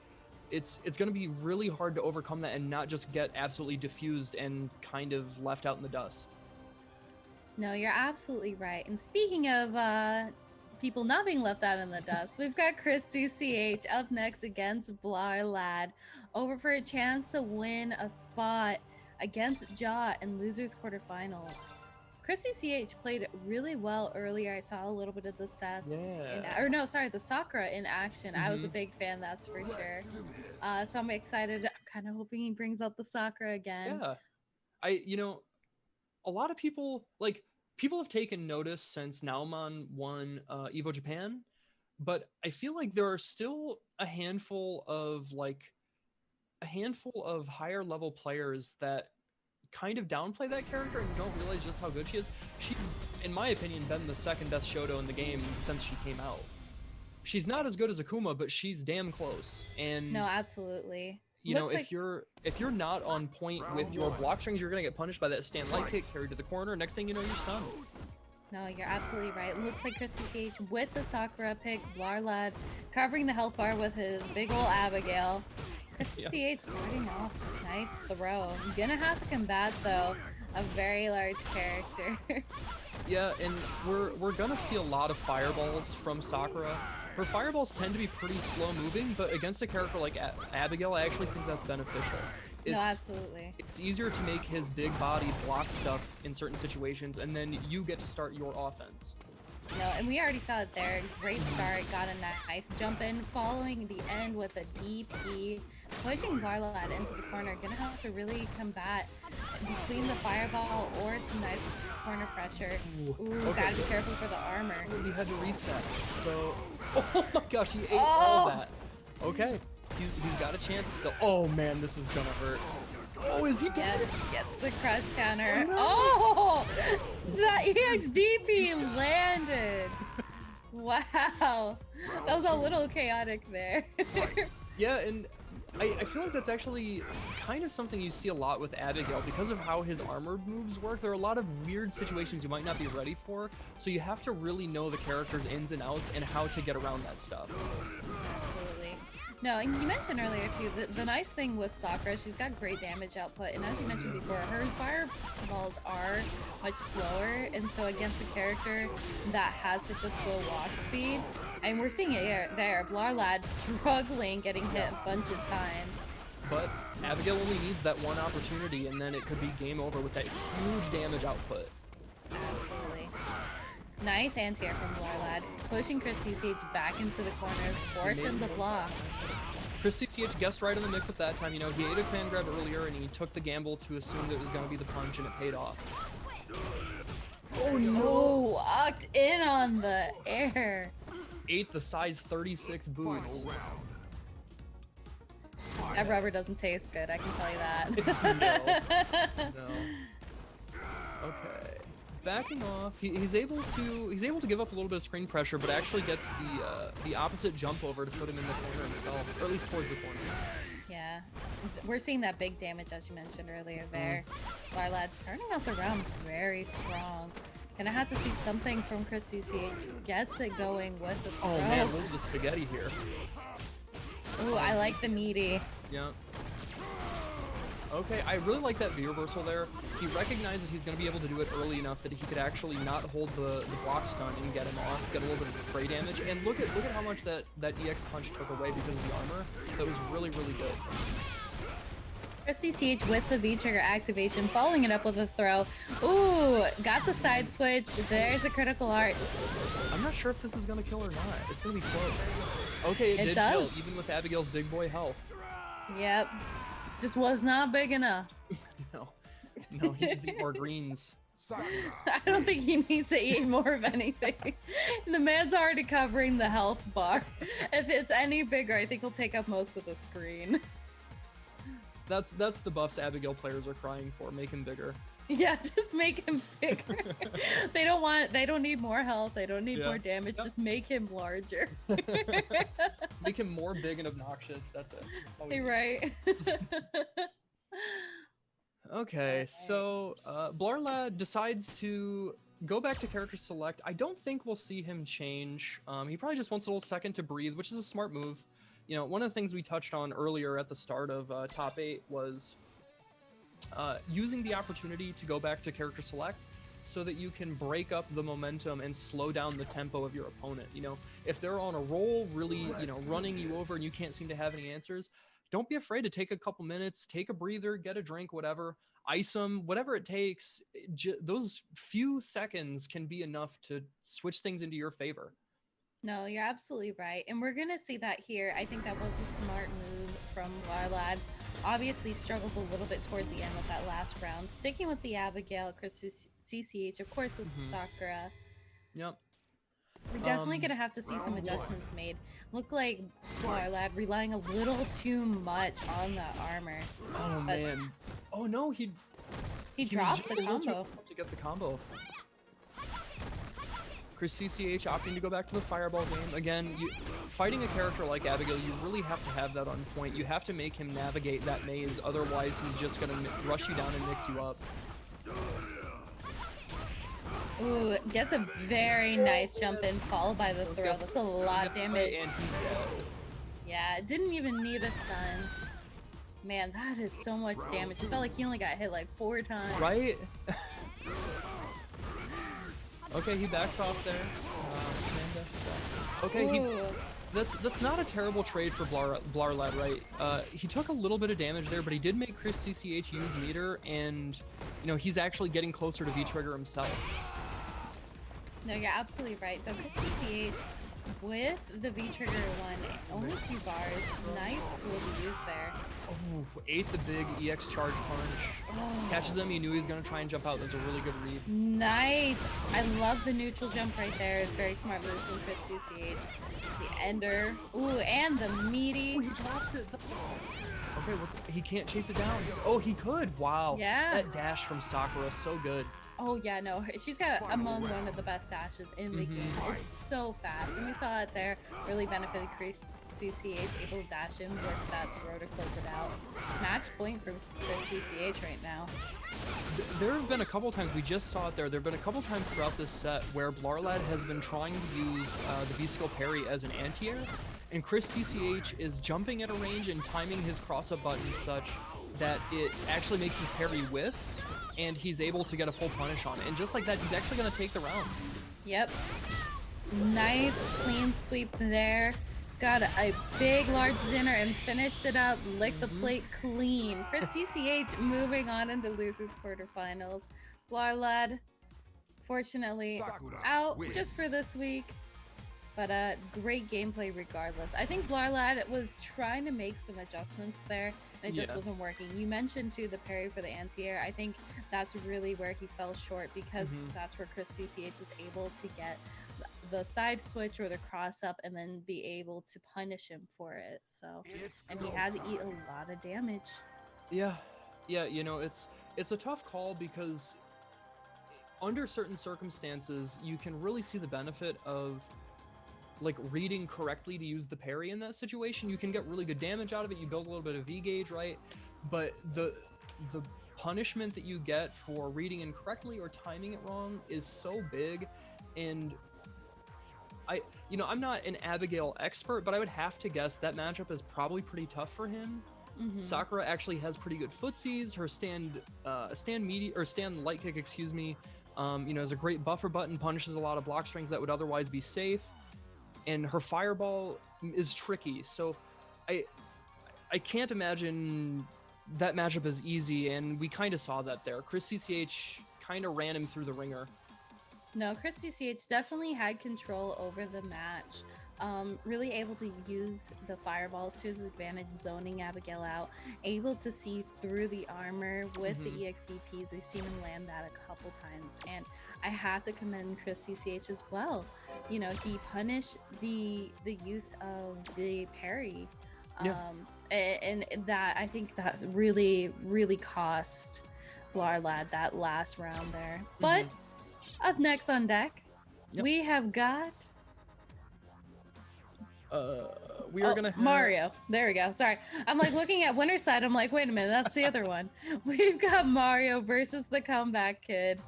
it's going to be really hard to overcome that and not just get absolutely diffused and kind of left out in the dust. No, you're absolutely right. And speaking of people not being left out in the dust, we've got Christy CH up next against BlazBlue, over for a chance to win a spot against Jot in losers quarterfinals. Christy CH played really well earlier. I saw a little bit of the Seth, the Sakura in action. I was a big fan, that's for sure. So I'm excited, kind of hoping he brings out the Sakura again. Yeah, a lot of people have taken notice since Nauman won Evo Japan, but I feel like there are still a handful of higher level players that kind of downplay that character and don't realize just how good she is. She's, in my opinion, been the second best Shodo in the game since she came out. She's not as good as Akuma, but she's damn close. And no, absolutely. You know, if you're not on point with your block strings, you're gonna get punished by that stand light kick carried to the corner. Next thing you know, you're stunned. No, you're absolutely right. It looks like Christy CH with the Sakura pick, BlazBlue covering the health bar with his big ol' Abigail. Christy CH starting off nice throw. You're gonna have to combat though a very large character. Yeah, and we're gonna see a lot of fireballs from Sakura. Her fireballs tend to be pretty slow moving, but against a character like Abigail, I actually think that's beneficial. No, absolutely. It's easier to make his big body block stuff in certain situations, and then you get to start your offense. No, and we already saw it there. Great start, got a nice jump in, following the end with a DP, pushing BlazBlue into the corner. Gonna have to really combat between the fireball or some nice corner pressure. Ooh, okay, gotta be careful for the armor. He had to reset. So, oh my gosh, he ate all that. Okay, he's got a chance still. Oh man, this is gonna hurt. Oh, is he dead? Gets the crush counter. Oh, that EXDP landed. Wow, that was a little chaotic there. Yeah, and I feel like that's actually kind of something you see a lot with Abigail because of how his armored moves work. There are a lot of weird situations you might not be ready for, so you have to really know the character's ins and outs and how to get around that stuff. Absolutely. No, and you mentioned earlier too, the nice thing with Sakura, she's got great damage output, and as you mentioned before, her fireballs are much slower, and so against a character that has such a slow walk speed, and we're seeing it there, BlazBlue struggling, getting hit a bunch of times. But Abigail only needs that one opportunity, and then it could be game over with that huge damage output. Absolutely. Nice anti-air from BlazBlue, pushing Christy CH back into the corner, forcing the block. Christy CH guessed right on the mix-up that time. You know, he ate a command grab earlier, and he took the gamble to assume that it was going to be the punch, and it paid off. Oh no! Walked in on the air. Ate the size 36 boots. That rubber doesn't taste good, I can tell you that. No. Okay. Backing off, he's able to give up a little bit of screen pressure, but actually gets the opposite jump over to put him in the corner himself, or at least towards the corner. Yeah, we're seeing that big damage as you mentioned earlier there. BlazBlue starting off the round very strong. Gonna have to see something from Christy CH. Gets it going with the throw. Oh man, look at the spaghetti here. Ooh, I like the meaty. Yeah. Okay, I really like that V reversal there. He recognizes he's going to be able to do it early enough that he could actually not hold the block stun and get him off, get a little bit of fray damage. And look at how much that EX punch took away because of the armor. That was really, really good. CCH with the V-trigger activation, following it up with a throw. Ooh, got the side switch. There's a critical art. I'm not sure if this is going to kill or not. It's going to be close. Okay, it did does. kill, even with Abigail's big boy health. Yep. Just was not big enough. No, he needs to eat more greens. I don't think he needs to eat more of anything. The man's already covering the health bar. If it's any bigger, I think he'll take up most of the screen. That's the buffs Abigail players are crying for. Make him bigger. Yeah, just make him bigger. They don't need more health. They don't need more damage. Just make him larger. Make him more big and obnoxious. That's it. Hey, right. Okay, so Blarlad decides to go back to character select. I don't think we'll see him change. He probably just wants a little second to breathe, which is a smart move. You know, one of the things we touched on earlier at the start of top 8 was using the opportunity to go back to character select so that you can break up the momentum and slow down the tempo of your opponent. You know, if they're on a roll, really, you know, running you over and you can't seem to have any answers, don't be afraid to take a couple minutes, take a breather, get a drink, whatever, ice them, whatever it takes. Those few seconds can be enough to switch things into your favor. No, you're absolutely right. And we're going to see that here. I think that was a smart move from Blarlad. Obviously struggled a little bit towards the end with that last round. Sticking with the Abigail, Chris CCH, of course with Sakura. Yep. We're definitely going to have to see some adjustments made. Look like Blarlad relying a little too much on that armor. Oh, man. Oh, no, he dropped the combo. To get the combo. Chris CCH opting to go back to the fireball game. Again, fighting a character like Abigail, you really have to have that on point. You have to make him navigate that maze, otherwise he's just going to rush you down and mix you up. Ooh, gets a very nice jump in, followed by the throw. That's a lot of damage. And he's dead. Yeah, didn't even need a stun. Man, that is so much damage. It felt like he only got hit like 4 times. Right? Okay, he backs off there. Okay, that's not a terrible trade for Blarlad, right? He took a little bit of damage there, but he did make Chris CCH use meter, and you know he's actually getting closer to V-Trigger himself. No, you're absolutely right. Though Chris CCH with the V-Trigger one, only 2 bars. Nice tool to use there. Oh, ate the big EX charge punch. Oh. Catches him, he knew he was going to try and jump out. That's a really good read. Nice. I love the neutral jump right there. Very smart move from Chris CCH. The ender. Ooh, and the meaty. Ooh, he drops it. Okay, he can't chase it down. Oh, he could. Wow. Yeah. That dash from Sakura, so good. Oh yeah, no, she's got among one of the best dashes in the game. It's so fast, and we saw it there. Really benefited Chris CCH, able to dash him with that throw to close it out. Match point for Chris CCH right now. There have been a couple times, we just saw it there, there have been a couple times throughout this set where Blarlad has been trying to use the V-skill parry as an anti-air, and Chris CCH is jumping at a range and timing his cross-up button such that it actually makes his parry whiff, and he's able to get a full punish on it. And just like that, he's actually going to take the round. Yep. Nice clean sweep there. Got a big, large dinner and finished it up. Licked the plate clean. Chris CCH moving on into losers quarterfinals. Blarlad, fortunately, out just for this week. But great gameplay regardless. I think Blarlad was trying to make some adjustments there, and it just wasn't working. You mentioned too the parry for the anti-air. I think that's really where he fell short, because that's where Chris CCH was able to get the side switch or the cross up and then be able to punish him for it. So, and he had to eat a lot of damage. Yeah, you know, it's a tough call, because under certain circumstances you can really see the benefit of like reading correctly to use the parry in that situation. You can get really good damage out of it, you build a little bit of V-gauge, right? But the punishment that you get for reading incorrectly or timing it wrong is so big. And I'm not an Abigail expert, but I would have to guess that matchup is probably pretty tough for him. Sakura actually has pretty good footsies. Her stand light kick, excuse me, is a great buffer button, punishes a lot of block strings that would otherwise be safe, and her fireball is tricky. So I can't imagine that matchup is easy, and we kind of saw that there. Chris CCH kind of ran him through the ringer. No, Chris CCH definitely had control over the match. Really able to use the fireballs to his advantage, zoning Abigail out, able to see through the armor with the EXDPs. We've seen him land that a couple times, and I have to commend Chris CCH as well. You know, he punished the use of the parry, and that, I think that really cost Blarlad that last round there. But up next on deck, we have got we are gonna have Mario. There we go. Sorry, I'm like looking at winner's side. I'm like, wait a minute, that's the other one. We've got Mario versus the Comeback Kid.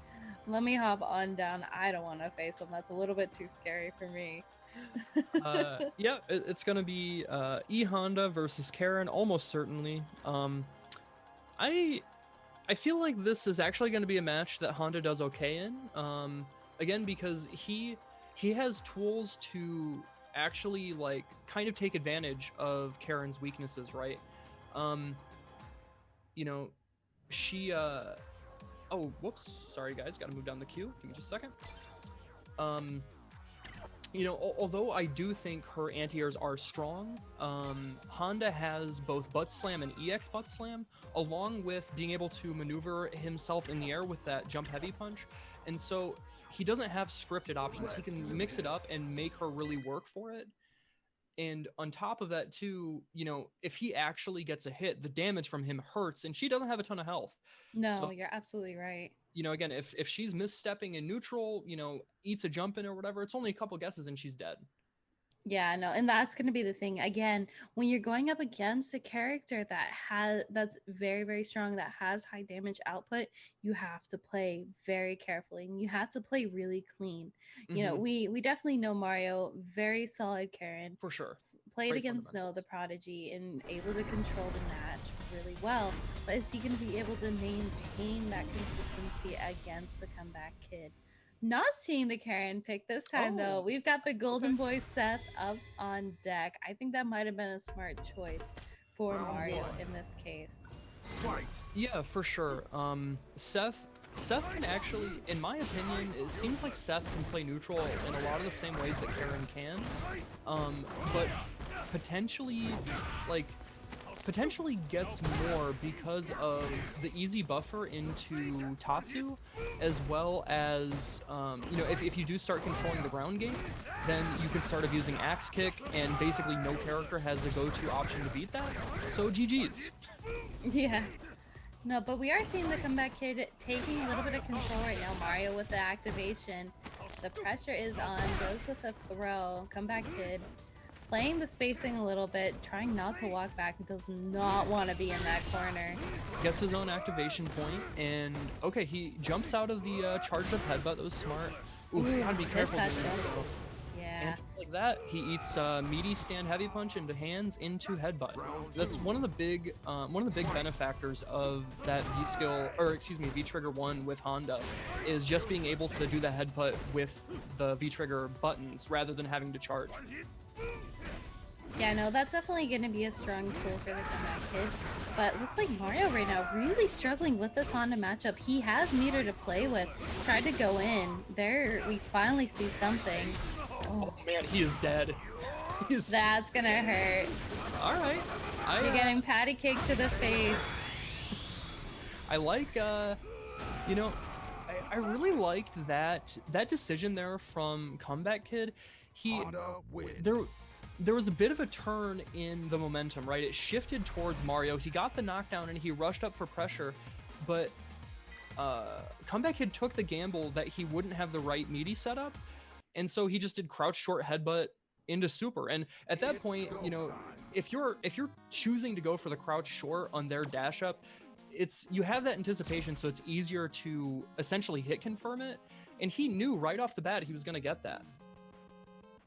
Let me hop on down. I don't want to face him. That's a little bit too scary for me. It's gonna be E Honda versus Karen, almost certainly. I feel like this is actually going to be a match that Honda does okay in. Again, because he has tools to actually like kind of take advantage of Karen's weaknesses, right? She oh, whoops, sorry guys, gotta move down the queue. Give me just a second. Although I do think her anti-airs are strong, Honda has both butt slam and EX butt slam, along with being able to maneuver himself in the air with that jump heavy punch. And so he doesn't have scripted options. He can mix it up and make her really work for it. And on top of that too, if he actually gets a hit, the damage from him hurts, and she doesn't have a ton of health. No, so, you're absolutely right. Again, if she's misstepping in neutral, eats a jump in or whatever, it's only a couple guesses and she's dead. Yeah, no, and that's going to be the thing. Again, when you're going up against a character that's very strong, that has high damage output, you have to play very carefully, and you have to play really clean. We definitely know Mario, very solid Karen. For sure. Played against Snow, the Prodigy, and able to control the match really well. But is he going to be able to maintain that consistency against the Comeback Kid? Not seeing the Karen pick this time, though. We've got the Golden Boy Seth up on deck. I think that might have been a smart choice for Mario in this case. Yeah, for sure. Seth can actually, in my opinion, it seems like Seth can play neutral in a lot of the same ways that Karen can. But potentially gets more because of the easy buffer into Tatsu, as well as, if you do start controlling the ground game, then you can start abusing Axe Kick, and basically no character has a go-to option to beat that, so GG's. Yeah. No, but we are seeing the Comeback Kid taking a little bit of control right now. Mario with the activation. The pressure is on, goes with a throw. Comeback Kid playing the spacing a little bit, trying not to walk back, does not want to be in that corner. Gets his own activation point, and okay, he jumps out of the charged up headbutt. That was smart. Ooh, gotta be careful. Yeah. And like that, he eats meaty stand heavy punch into hands into headbutt. That's one of the big benefactors of that V trigger 1 with Honda, is just being able to do the headbutt with the V trigger buttons rather than having to charge. Yeah, no, that's definitely going to be a strong tool for the Comeback Kid. But looks like Mario right now really struggling with this Honda matchup. He has meter to play with. Tried to go in. There, we finally see something. Oh man, he is dead. That's going to hurt. All right. You're getting patty cake to the face. I like, I really liked that decision there from Comeback Kid. There was a bit of a turn in the momentum, right? It shifted towards Mario. He got the knockdown and he rushed up for pressure, but Comeback Kid took the gamble that he wouldn't have the right meaty setup, and so he just did crouch short headbutt into super. And at that point, if you're choosing to go for the crouch short on their dash up, you have that anticipation, so it's easier to essentially hit confirm it. And he knew right off the bat he was going to get that.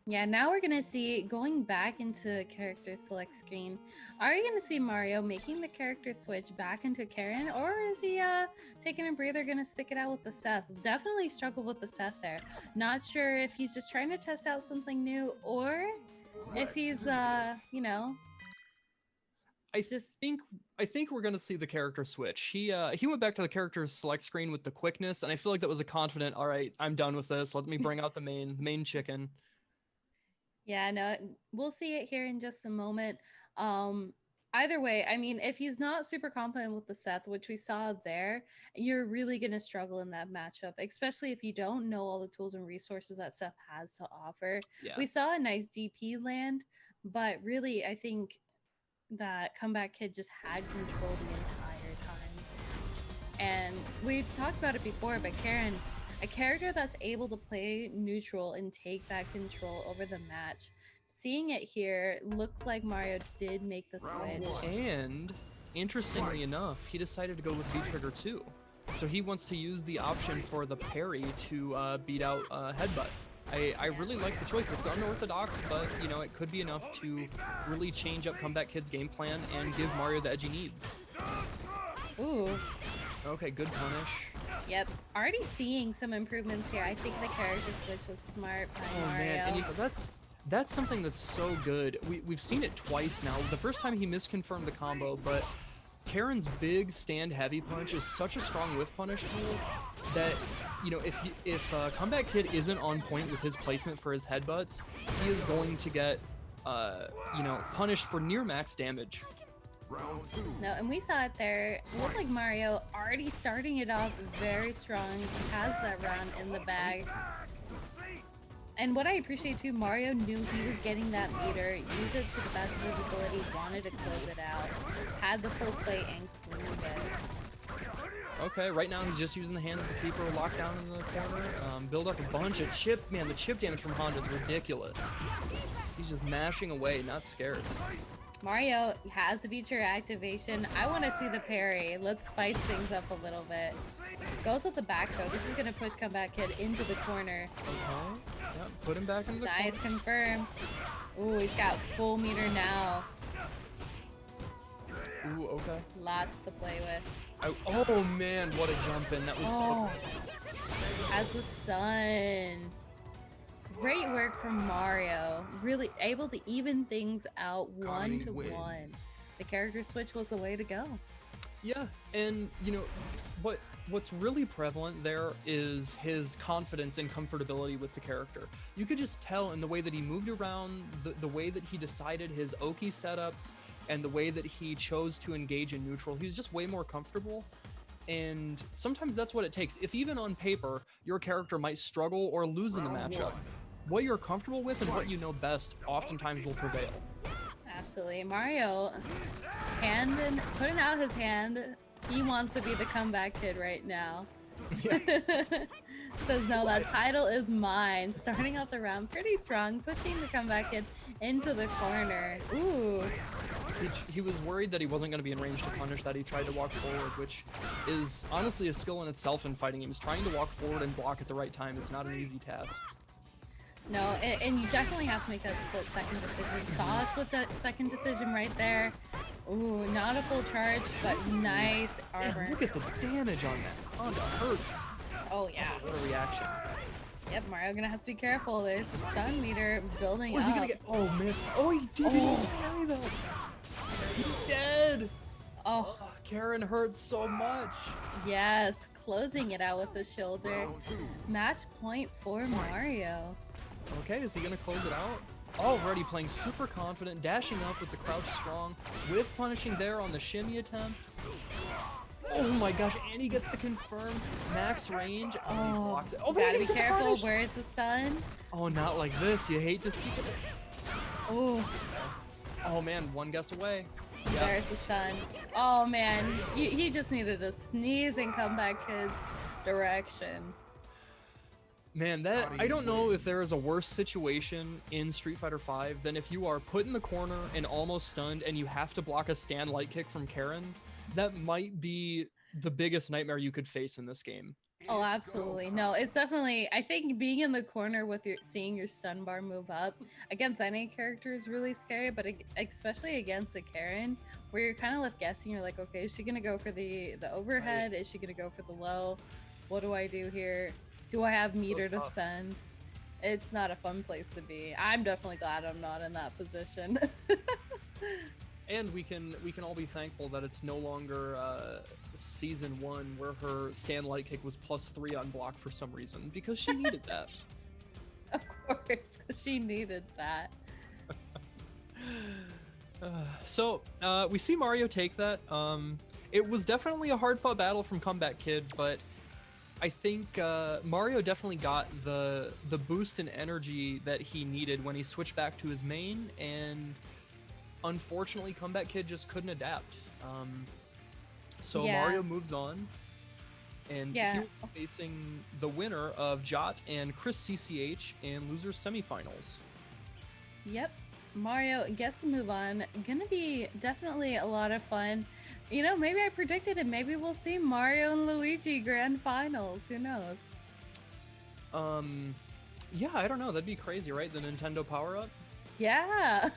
Yeah, now we're gonna see, going back into character select screen, are you gonna see Mario making the character switch back into Karen, or is he taking a breather, gonna stick it out with the Seth? Definitely struggled with the Seth there. Not sure if he's just trying to test out something new, or if he's you know, I think we're gonna see the character switch. He went back to the character select screen with the quickness, and I feel like that was a confident, all right, I'm done with this. Let me bring out the main chicken. Yeah, no, we'll see it here in just a moment. Either way, I mean, if he's not super confident with the Seth, which we saw there, you're really going to struggle in that matchup, especially if you don't know all the tools and resources that Seth has to offer. Yeah. We saw a nice DP land, but really, I think that Comeback Kid just had control the entire time. And we talked about it before, but Karen, a character that's able to play neutral and take that control over the match. Seeing it here, looked like Mario did make the switch. And interestingly enough, he decided to go with V-Trigger 2. So he wants to use the option for the parry to beat out Headbutt. I really like the choice. It's unorthodox, but you know, it could be enough to really change up Comeback Kid's game plan and give Mario the edge he needs. Ooh. Okay, good punish. Yep, already seeing some improvements here. I think the character switch was smart by Mario. Man, and that's something that's so good. We've seen it twice now. The first time he misconfirmed the combo, but Karen's big stand heavy punch is such a strong whiff punish tool that, you know, if Comeback Kid isn't on point with his placement for his headbutts, he is going to get you know, punished for near max damage. No, and we saw it there. It looked like Mario already starting it off very strong. He has that round in the bag. And what I appreciate too, Mario knew he was getting that meter, used it to the best of his ability, wanted to close it out, had the full play and cleaned it. Okay, right now he's just using the hands to keep her locked down in the corner. Build up a bunch of chip. Man, the chip damage from Honda is ridiculous. He's just mashing away, not scared. Mario has the feature activation. I want to see the parry. Let's spice things up a little bit. Goes with the back throw. This is going to push Comeback Kid into the corner. Okay. Yeah, put him back into the corner. Nice confirm. Ooh, he's got full meter now. Ooh, okay. Lots to play with. Oh man, what a jump in. That was so good. Has the stun. Great work from Mario. Really able to even things out 1-1. The character switch was the way to go. Yeah, and you know, what's really prevalent there is his confidence and comfortability with the character. You could just tell in the way that he moved around, the way that he decided his Oki setups, and the way that he chose to engage in neutral. He was just way more comfortable. And sometimes that's what it takes. If even on paper, your character might struggle or lose in the matchup, what you're comfortable with and what you know best oftentimes will prevail. Absolutely. Mario putting out his hand. He wants to be the Comeback Kid right now. Yeah. Says, no, that title is mine. Starting out the round pretty strong, pushing the Comeback Kid into the corner. Ooh. He was worried that he wasn't going to be in range to punish that. He tried to walk forward, which is honestly a skill in itself in fighting games. Trying to walk forward and block at the right time is not an easy task. No, and you definitely have to make that split-second decision. Saw us with that second decision right there. Ooh, not a full charge, but nice armor. Man, look at the damage on that. Honda hurts. Oh, yeah. What a reaction. Yep, Mario gonna have to be careful. There's the stun meter building Was up. he gonna get? Oh, man. Oh, he did. Oh. Carry that. He's dead. Oh, Karen hurts so much. yes. Closing it out with the shoulder. Match point for Mario. Okay, is he gonna close it out? Already playing super confident, dashing up with the crouch strong, with punishing there on the shimmy attempt. Oh my gosh, and he gets the confirmed max range. Oh, he blocks it. Oh, gotta be careful. Where is the stun? Oh, not like this. You hate to see it. Oh, Oh man, one guess away. Yep. there's the stun. Oh man, he just needed to sneeze and come back Kid's direction. Man, I don't know if there is a worse situation in Street Fighter V than if you are put in the corner and almost stunned and you have to block a stand light kick from Karen. That might be the biggest nightmare you could face in this game. Oh, absolutely. No, it's definitely, I think being in the corner with seeing your stun bar move up against any character is really scary, but especially against a Karen, where you're kind of left guessing. You're like, okay, is she gonna go for the overhead? Is she gonna go for the low? What do I do here? Do I have meter to spend? It's not a fun place to be. I'm definitely glad I'm not in that position. And we can all be thankful that it's no longer season 1 where her stand light kick was +3 on block for some reason, because she needed that. Of course, because she needed that. So we see Mario take that. It was definitely a hard-fought battle from Comeback Kid, but I think Mario definitely got the boost in energy that he needed when he switched back to his main, and unfortunately Comeback Kid just couldn't adapt. So Yeah. Mario moves on, and Yeah. he was facing the winner of Jot and Chris CCH in losers semifinals. Yep. Mario gets to move on. Gonna be definitely a lot of fun. You know, maybe I predicted it. Maybe we'll see Mario and Luigi grand finals. Who knows? Yeah, I don't know. That'd be crazy, right? The Nintendo power-up? Yeah.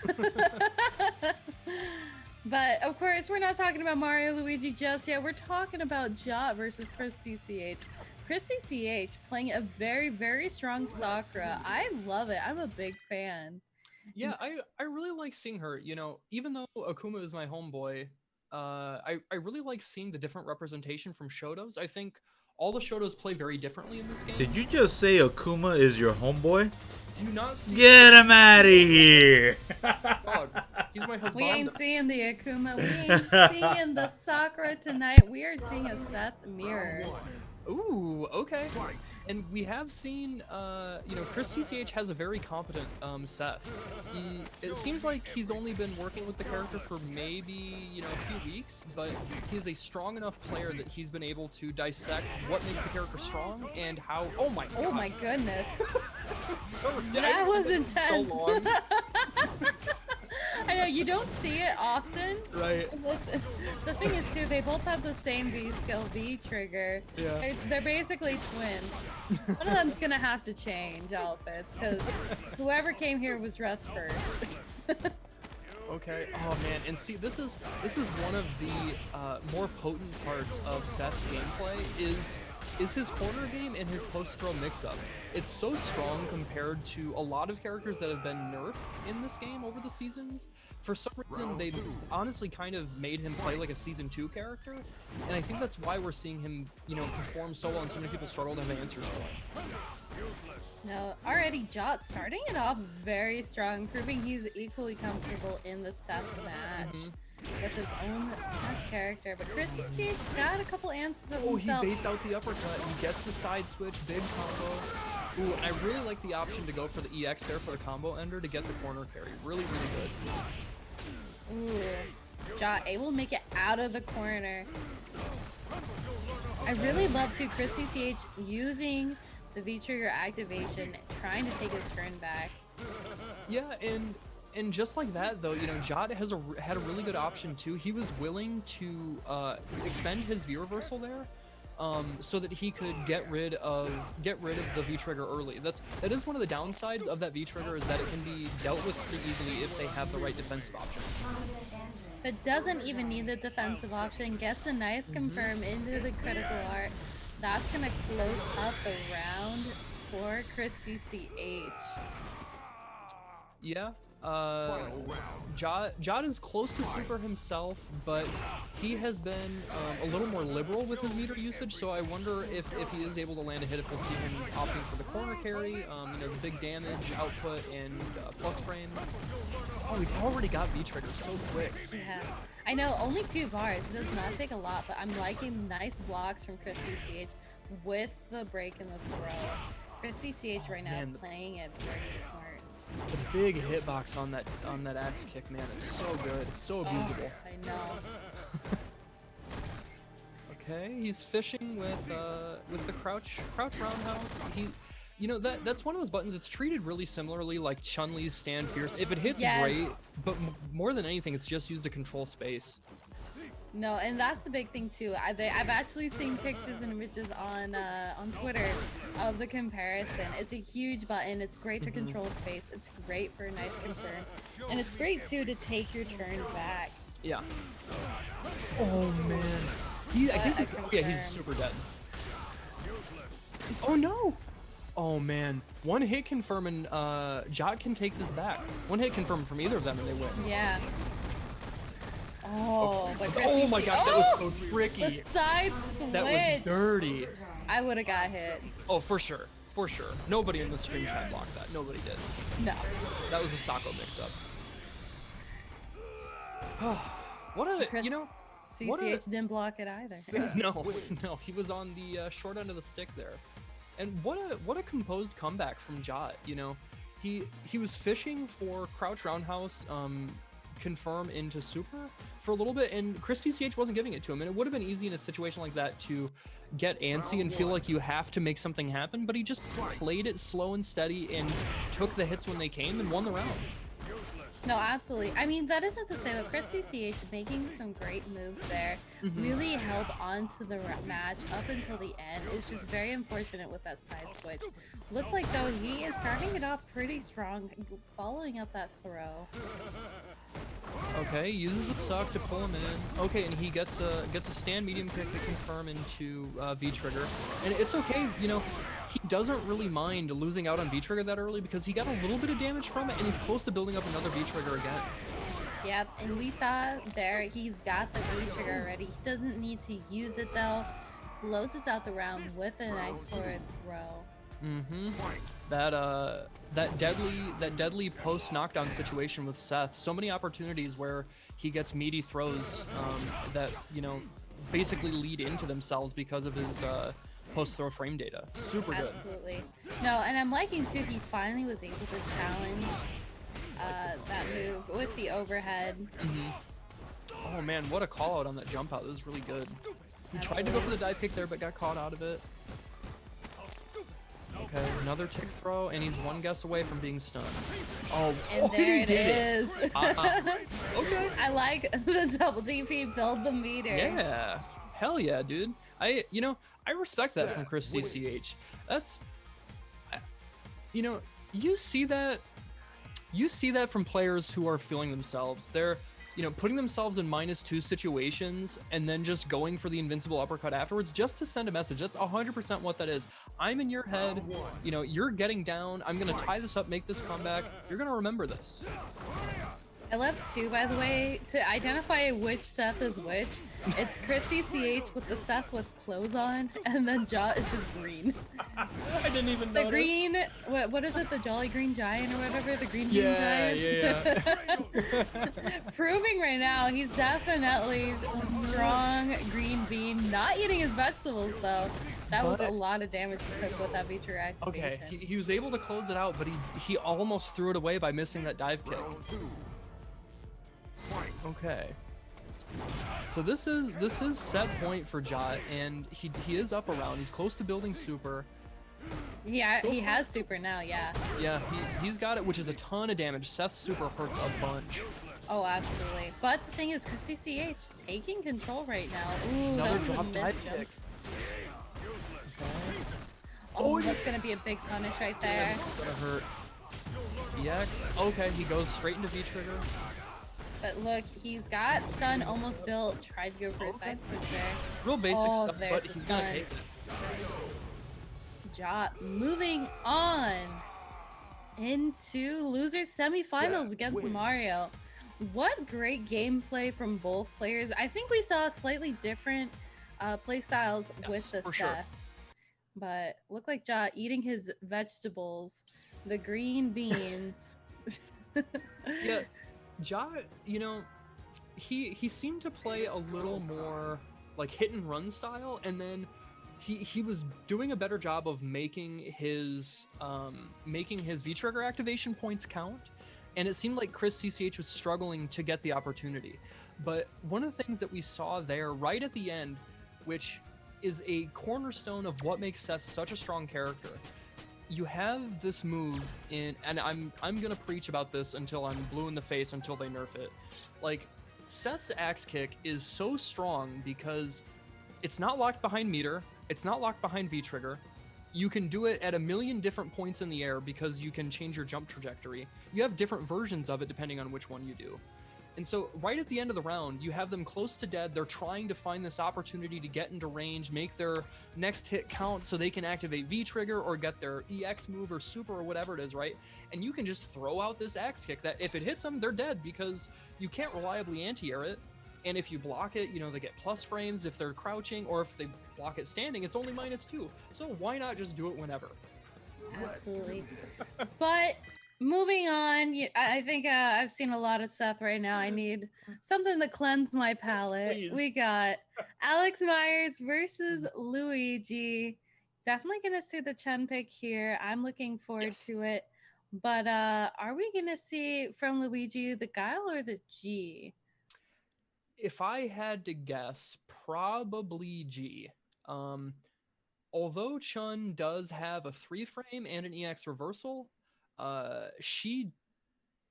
But of course, we're not talking about Mario Luigi just yet. We're talking about Jot versus Chris CCH. Chris CCH playing a very, very strong Sakura. I love it. I'm a big fan. Yeah, I really like seeing her. You know, even though Akuma is my homeboy, I really like seeing the different representation from Shodos. I think all the Shodos play very differently in this game. Did you just say Akuma is your homeboy? Do you not see? Get him out of here! Dog, he's my husband. We ain't seeing the Akuma. We ain't seeing the Sakura tonight. We are seeing a Seth mirror. Ooh, okay. And we have seen, you know, Chris CCH has a very competent Seth. It seems like he's only been working with the character for maybe, you know, a few weeks, but he's a strong enough player that he's been able to dissect what makes the character strong and how. Oh my god. Oh my goodness. So That was so intense. long. I know, you don't see it often. Right. The thing is, too, they both have the same V skill, V trigger. Yeah. They're basically twins. One of them's gonna have to change outfits, because whoever came here was dressed first. Okay. Oh man, and see, this is one of the more potent parts of Seth's gameplay is his corner game and his post-throw mix-up. It's so strong compared to a lot of characters that have been nerfed in this game over the seasons. For some reason, they honestly kind of made him play like a Season 2 character, and I think that's why we're seeing him, you know, perform so well and so many people struggle to have answers for him. No, already Jot starting it off very strong, proving he's equally comfortable in the Seth match. With his own Seth character, but Chris CC's got a couple answers of himself. He baits out the uppercut, he gets the side switch, big combo. Ooh, and I really like the option to go for the EX there for the combo ender to get the corner carry. Really, really good. Ooh, Jot able to make it out of the corner. I really love too Chris CCH using the V-trigger activation, trying to take his turn back. Yeah, and just like that, though, you know, Jot had a really good option too. He was willing to expend his V reversal there, so that he could get rid of the V trigger early. That is one of the downsides of that V trigger, is that it can be dealt with pretty easily if they have the right defensive option. But doesn't even need the defensive option. Gets a nice confirm into the critical art. That's gonna close up the round for Chris CCH. Yeah. Jot is close to super himself, but he has been a little more liberal with his meter usage, so I wonder if he is able to land a hit, if we'll see him opting for the corner carry, you know, the big damage output and plus frame. Oh, he's already got V-trigger so quick. Yeah, I know, only 2 bars. It does not take a lot, but I'm liking nice blocks from Chris CCH with the break and the throw. Chris CCH right now playing it very smart. The big hitbox on that axe kick, man, it's so good, so abusable. Oh, I know. Okay, he's fishing with the crouch roundhouse. You know, that's one of those buttons. It's treated really similarly like Chun-Li's stand fierce. If it hits, great, but more than anything, it's just used to control space. No, and that's the big thing too. I've actually seen pictures and images on Twitter of the comparison. It's a huge button. It's great to control space. It's great for a nice confirm, and it's great too to take your turn back. Yeah. Oh man. I think he's super dead. Oh no. Oh man. One hit confirm and Jot can take this back. One hit confirm from either of them and they win. Yeah. Oh, but oh my gosh, that was so tricky. The side switch. That was dirty. I would have got hit. Oh, for sure. For sure. Nobody in the stream chat blocked that. Nobody did. No. That was a Sako mix-up. What a, Chris, you know... CCH didn't block it either. No, he was on the short end of the stick there. And what a composed comeback from Jot, you know. He was fishing for crouch roundhouse, confirm into super for a little bit, and Chris CCH wasn't giving it to him, and it would have been easy in a situation like that to get antsy and feel like you have to make something happen, but he just played it slow and steady and took the hits when they came and won the round. No, absolutely. I mean, that isn't to say though, Chris CCH making some great moves there really held on to the match up until the end. It was just very unfortunate with that side switch. Looks like though he is starting it off pretty strong, following up that throw. Okay, uses the suck to pull him in. Okay, and he gets a stand medium kick to confirm into V-trigger. And it's okay, you know, he doesn't really mind losing out on V-trigger that early because he got a little bit of damage from it and he's close to building up another V-trigger again. Yep, and we saw there he's got the V-trigger already. He doesn't need to use it though. Closes out the round with a nice forward throw. That deadly post knockdown situation with Seth. So many opportunities where he gets meaty throws that, you know, basically lead into themselves because of his post throw frame data. Super good. Absolutely. No, and I'm liking too, he finally was able to challenge that move with the overhead. Oh man, what a call out on that jump out. That was really good. He tried to go for the dive kick there, but got caught out of it. Okay, another tick throw, and he's one guess away from being stunned. Oh, and there it is. Okay. I like the double DP, build the meter. Yeah. Hell yeah, dude. I respect that from Chris CCH. That's, you know, you see that from players who are feeling themselves. They're, you know, putting themselves in -2 situations and then just going for the invincible uppercut afterwards just to send a message. That's 100% what that is. I'm in your head, you know, you're getting down. I'm going to tie this up, make this comeback. You're going to remember this. I love too, by the way, to identify which Seth is which. It's Chris CCH with the Seth with clothes on, and then Jot is just green. I didn't even the notice. Green, what is it? The Jolly Green Giant or whatever? The Green Bean Giant? Yeah. Proving right now he's definitely strong green bean. Not eating his vegetables though. That was a lot of damage he took with that V-trigger activation. Okay, he was able to close it out, but he almost threw it away by missing that dive kick. Okay. So this is set point for Jot, and he is up around. He's close to building super. Yeah, he has super now, yeah. Yeah, he's got it, which is a ton of damage. Seth's super hurts a bunch. Oh, absolutely. But the thing is, Chris CCH taking control right now. Ooh, another that was drop a dive missed jump. kick. Oh, that's gonna be a big punish right there. Gonna hurt. EX. Okay, he goes straight into V-trigger. But look, he's got stun almost built. Tried to go for a side switch there. Real basic stuff, there's but the he's gonna stun. take it. Jot moving on into losers semifinals against Mario. What great gameplay from both players. I think we saw slightly different play styles with the Seth. Sure. But look like Jot eating his vegetables, the green beans. Yeah. Jot, you know, he seemed to play a little more like hit and run style, and then he was doing a better job of making his V-trigger activation points count, and it seemed like Chris CCH was struggling to get the opportunity. But one of the things that we saw there right at the end, which is a cornerstone of what makes Seth such a strong character, you have this move in, and I'm gonna preach about this until I'm blue in the face until they nerf it. Like, Seth's axe kick is so strong because it's not locked behind meter, it's not locked behind V-trigger. You can do it at a million different points in the air because you can change your jump trajectory. You have different versions of it depending on which one you do. And so right at the end of the round, you have them close to dead. They're trying to find this opportunity to get into range, make their next hit count so they can activate V-trigger or get their EX move or super or whatever it is, right? And you can just throw out this axe kick that if it hits them, they're dead because you can't reliably anti-air it. And if you block it, you know, they get plus frames if they're crouching, or if they block it standing, it's only -2. So why not just do it whenever? Absolutely. But moving on, I think I've seen a lot of Seth right now. I need something to cleanse my palate. Yes, We got Alex Myers versus Luigi. Definitely going to see the Chen pick here. I'm looking forward to it. But are we going to see from Luigi the Guile or the G? If I had to guess, probably G. Although Chun does have a 3-frame and an EX reversal, she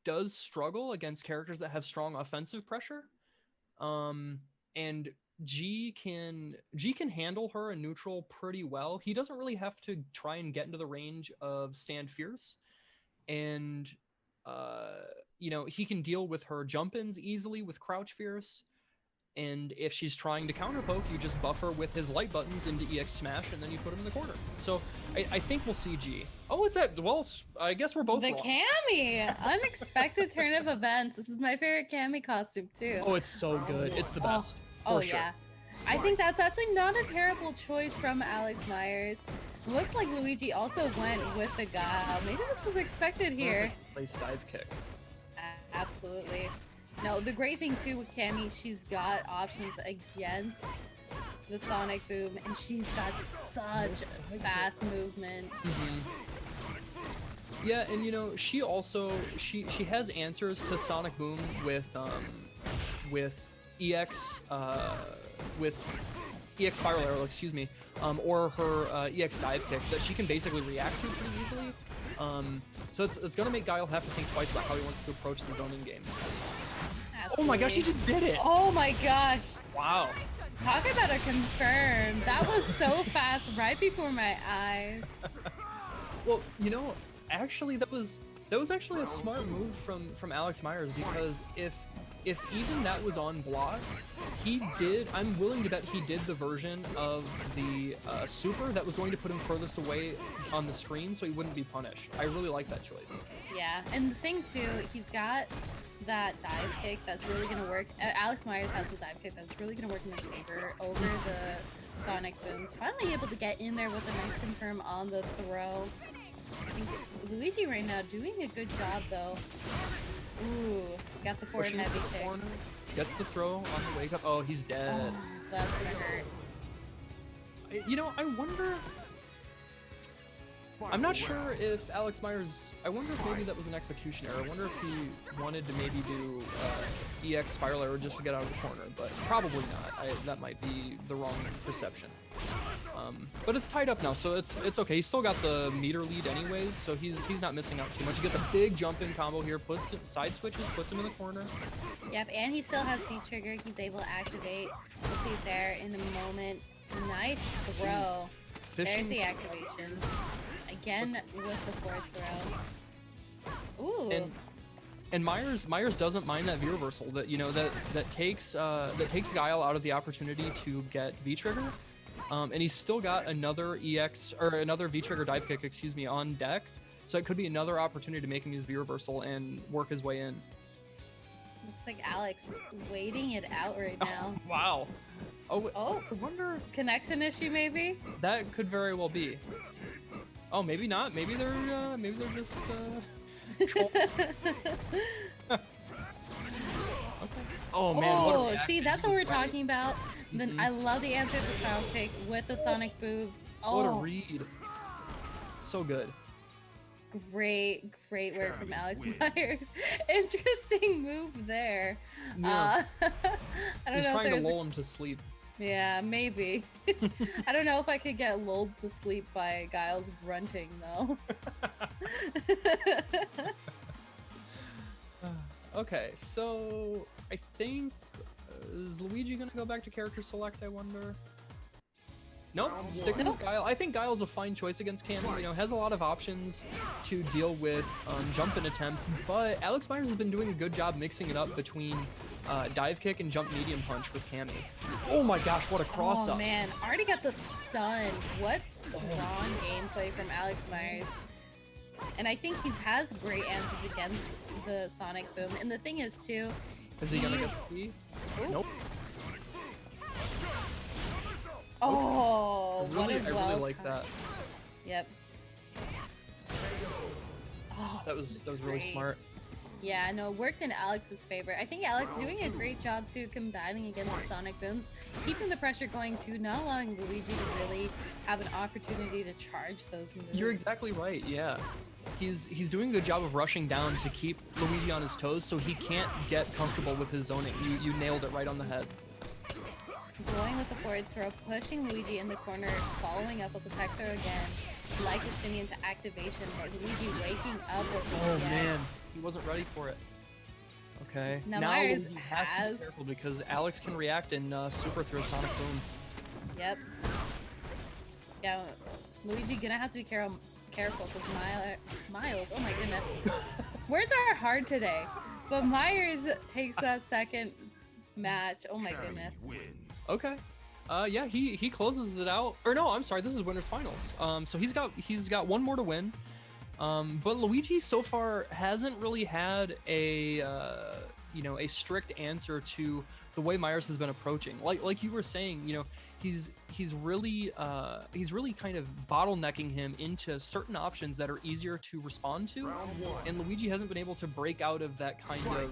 does struggle against characters that have strong offensive pressure. And G can handle her in neutral pretty well. He doesn't really have to try and get into the range of Stand Fierce. And, you know, he can deal with her jump-ins easily with Crouch Fierce. And if she's trying to counter poke, you just buff her with his light buttons into EX Smash, and then you put him in the corner. So I think we'll see G. Oh, it's that. Well, I guess we're both the wrong. Cammy. Unexpected turn of events. This is my favorite Cammy costume too. Oh, it's so good. It's the best. Oh sure. Yeah. I think that's actually not a terrible choice from Alex Myers. Looks like Luigi also went with the Guile. Maybe this is expected here. Place dive kick. Absolutely. No, the great thing too with Cammy, she's got options against the Sonic Boom, and she's got such fast movement. Yeah, and you know, she also she has answers to Sonic Boom with EX Spiral Arrow, excuse me, or her EX Dive Kick that she can basically react to pretty easily. So it's gonna make Guile have to think twice about how he wants to approach the zoning game. Absolutely. Oh my gosh, he just did it! Oh my gosh! Wow. Talk about a confirm. That was so fast, right before my eyes. Well, you know, actually that was actually a smart move from Alex Myers, because if even that was on block, I'm willing to bet he did the version of the super that was going to put him furthest away on the screen so he wouldn't be punished. I really like that choice. Yeah, and the thing too, he's got that dive kick that's really going to work. Alex Myers has a dive kick that's really going to work in his favor over the Sonic Booms. Finally able to get in there with a nice confirm on the throw. I think Luigi right now doing a good job though. Ooh, got the forward heavy kick. Corner, gets the throw on the wake up. Oh, he's dead. Oh, that's gonna hurt. You know, I wonder. I'm not sure if Alex Myers. I wonder if maybe that was an execution error. I wonder if he wanted to maybe do EX Spiral Arrow just to get out of the corner, but probably not. That might be the wrong perception. But it's tied up now, so it's okay. He's still got the meter lead anyways, so he's not missing out too much. He gets a big jump in combo here, side switches, puts him in the corner. Yep, and he still has V-trigger. He's able to activate. We'll see it there in a moment. Nice throw. There's the activation. Again with the fourth throw. Ooh. And Myers doesn't mind that V reversal that that takes Guile out of the opportunity to get V trigger. And he's still got another EX or another V-trigger dive kick, excuse me, on deck. So it could be another opportunity to make him use V-reversal and work his way in. Looks like Alex waiting it out right now. Oh, wow. Oh, I wonder. Connection issue maybe? That could very well be. Oh, maybe not. Maybe they're just okay. Oh man. Oh, see, that's what we're talking about. Then I love the answer to Spiral Kick with the Sonic Boom. Oh, what a read. So good. Great work from Alex Myers. Interesting move there. Yeah. I don't He's know trying if to lull him to sleep. Yeah, maybe. I don't know if I could get lulled to sleep by Guile's grunting though. Okay, so I think is Luigi gonna go back to character select? I wonder. Nope, sticking with Guile. I think Guile's a fine choice against Cammy. You know, has a lot of options to deal with jump-in attempts, but Alex Myers has been doing a good job mixing it up between dive kick and jump medium punch with Cammy. Oh my gosh, what a cross-up. Oh man, already got the stun. What's wrong gameplay from Alex Myers? And I think he has great answers against the Sonic Boom. And the thing is too, is he gonna get the key? Nope. Oh, I really well like that. Yep. Oh, that was really smart. Yeah, no, it worked in Alex's favor. I think Alex is doing a great job too combating against the Sonic Booms, keeping the pressure going too, not allowing Luigi to really have an opportunity to charge those moves. You're exactly right, yeah. He's doing a good job of rushing down to keep Luigi on his toes so he can't get comfortable with his zoning. You nailed it right on the head. Going with the forward throw, pushing Luigi in the corner, following up with the tech throw again. Like the shimmy into activation, but Luigi waking up with the Oh man, he wasn't ready for it. Okay, now Luigi has to be careful because Alex can react and super through Sonic Boom. Yep. Yeah, Luigi gonna have to be careful because Miles, oh my goodness. Words are hard today, but Myers takes that second match. Oh my goodness. Okay. Yeah, he closes it out. Or no, I'm sorry, this is winners finals. So he's got one more to win. But Luigi so far hasn't really had a a strict answer to the way Myers has been approaching. Like you were saying, you know, he's really kind of bottlenecking him into certain options that are easier to respond to, and Luigi hasn't been able to break out of that kind of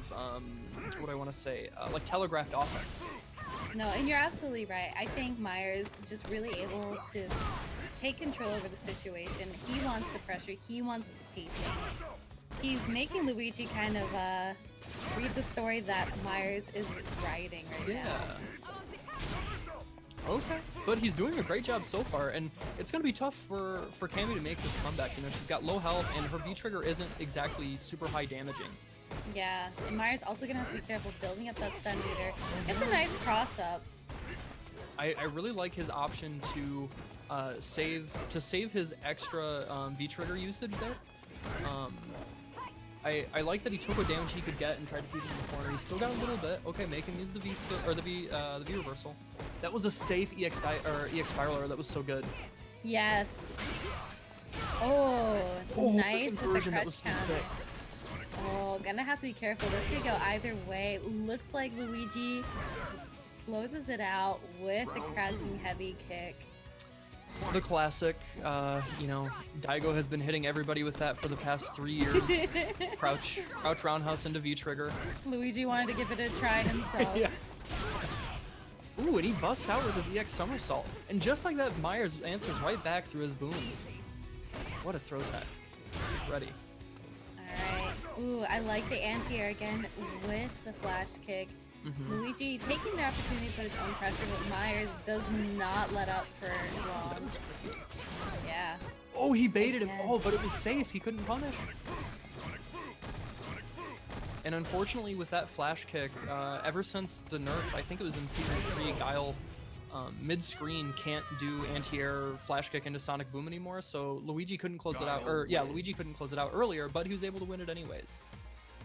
what do I want to say, like telegraphed offense. No, and you're absolutely right. I think Myers just really able to take control over the situation. He wants the pressure. He wants the pacing. He's making Luigi kind of read the story that Myers is writing right now. Okay, but he's doing a great job so far, and it's going to be tough for Cammy to make this comeback. You know, she's got low health, and her V-trigger isn't exactly super high damaging. Yeah, and Myers also gonna have to be careful building up that stun meter. It's a nice cross-up. I really like his option to save his extra V-trigger usage there. I like that he took what damage he could get and tried to keep it in the corner. He still got a little bit. Okay, make him use the V reversal. That was a safe EX spiraler. That was so good. Yes. Oh, nice with the crush counter. Oh, gonna have to be careful. This could go either way. Looks like Luigi closes it out with the crouching heavy kick. The classic, you know, Daigo has been hitting everybody with that for the past 3 years. Crouch roundhouse into V-trigger. Luigi wanted to give it a try himself. Yeah. Ooh, and he busts out with his EX somersault. And just like that, Myers answers right back through his boom. What a throw that. He's ready. Alright. Ooh, I like the anti-air again with the flash kick. Luigi taking the opportunity to put his own pressure, but Myers does not let up for long. Yeah. Oh, he baited him. Oh, but it was safe. He couldn't punish. And unfortunately, with that flash kick, ever since the nerf, I think it was in Season 3, Guile mid-screen can't do anti-air flash kick into Sonic Boom anymore, so Luigi couldn't close it out. Or yeah, Luigi couldn't close it out earlier, but he was able to win it anyways.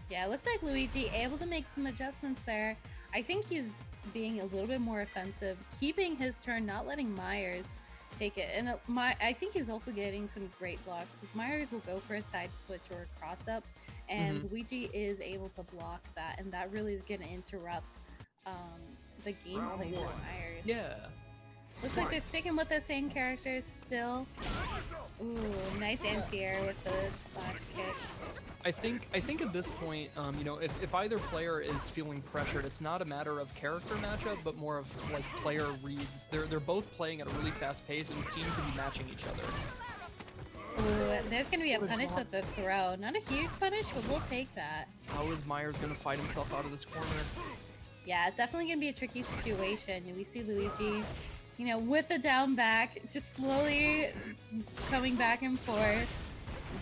Yeah, it looks like Luigi able to make some adjustments there. I think he's being a little bit more offensive, keeping his turn, not letting Myers take it. And I think he's also getting some great blocks because Myers will go for a side switch or a cross up, and Luigi is able to block that, and that really is going to interrupt the gameplay for Myers. Yeah. Looks like they're sticking with the same characters still. Ooh, nice anti-air with the flash kick. I think at this point, you know, if either player is feeling pressured, it's not a matter of character matchup, but more of like player reads. They're both playing at a really fast pace and seem to be matching each other. Ooh, there's gonna be a punish with the throw. Not a huge punish, but we'll take that. How is Myers gonna fight himself out of this corner? Yeah, it's definitely gonna be a tricky situation. We see Luigi, you know, with a down back, just slowly coming back and forth.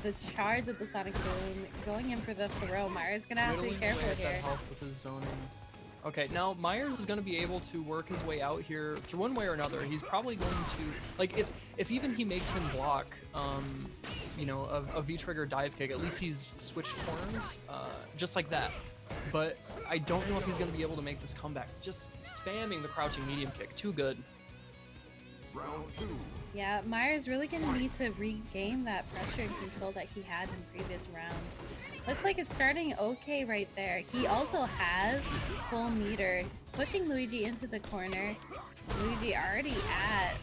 the charge of the Sonic Boom, going in for the throw. Myers gonna have to be Whittling careful away at that here. health with his zoning. Okay, now Myers is going to be able to work his way out here through one way or another. He's probably going to, like, if even he makes him block, you know, a V-trigger dive kick, at least he's switched corners, just like that. But I don't know if he's going to be able to make this comeback. Just spamming the crouching medium kick, too good. Round 2. Yeah, Myers really gonna need to regain that pressure and control that he had in previous rounds. Looks like it's starting okay right there. He also has full meter, pushing Luigi into the corner. Luigi already at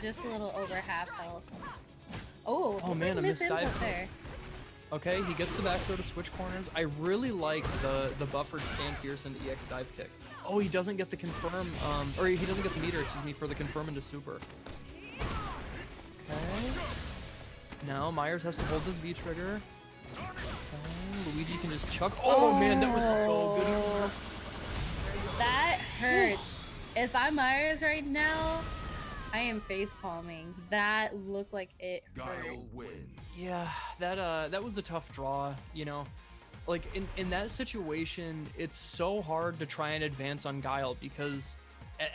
just a little over half health. Oh, Oh, man, a missed missed dive input kick. there. Okay, he gets the back throw to switch corners. I really like the buffered stand Pearson to EX dive kick. Oh, he doesn't get the confirm, or he doesn't get the meter, excuse me, for the confirm into super. Okay. Now Myers has to hold this V trigger. Okay, Luigi can just chuck. Oh, man, that was so good. That hurts. If I'm Myers right now, I am face palming. That looked like it hurt. Guile wins. Yeah, that was a tough draw, you know. Like in that situation, it's so hard to try and advance on Guile because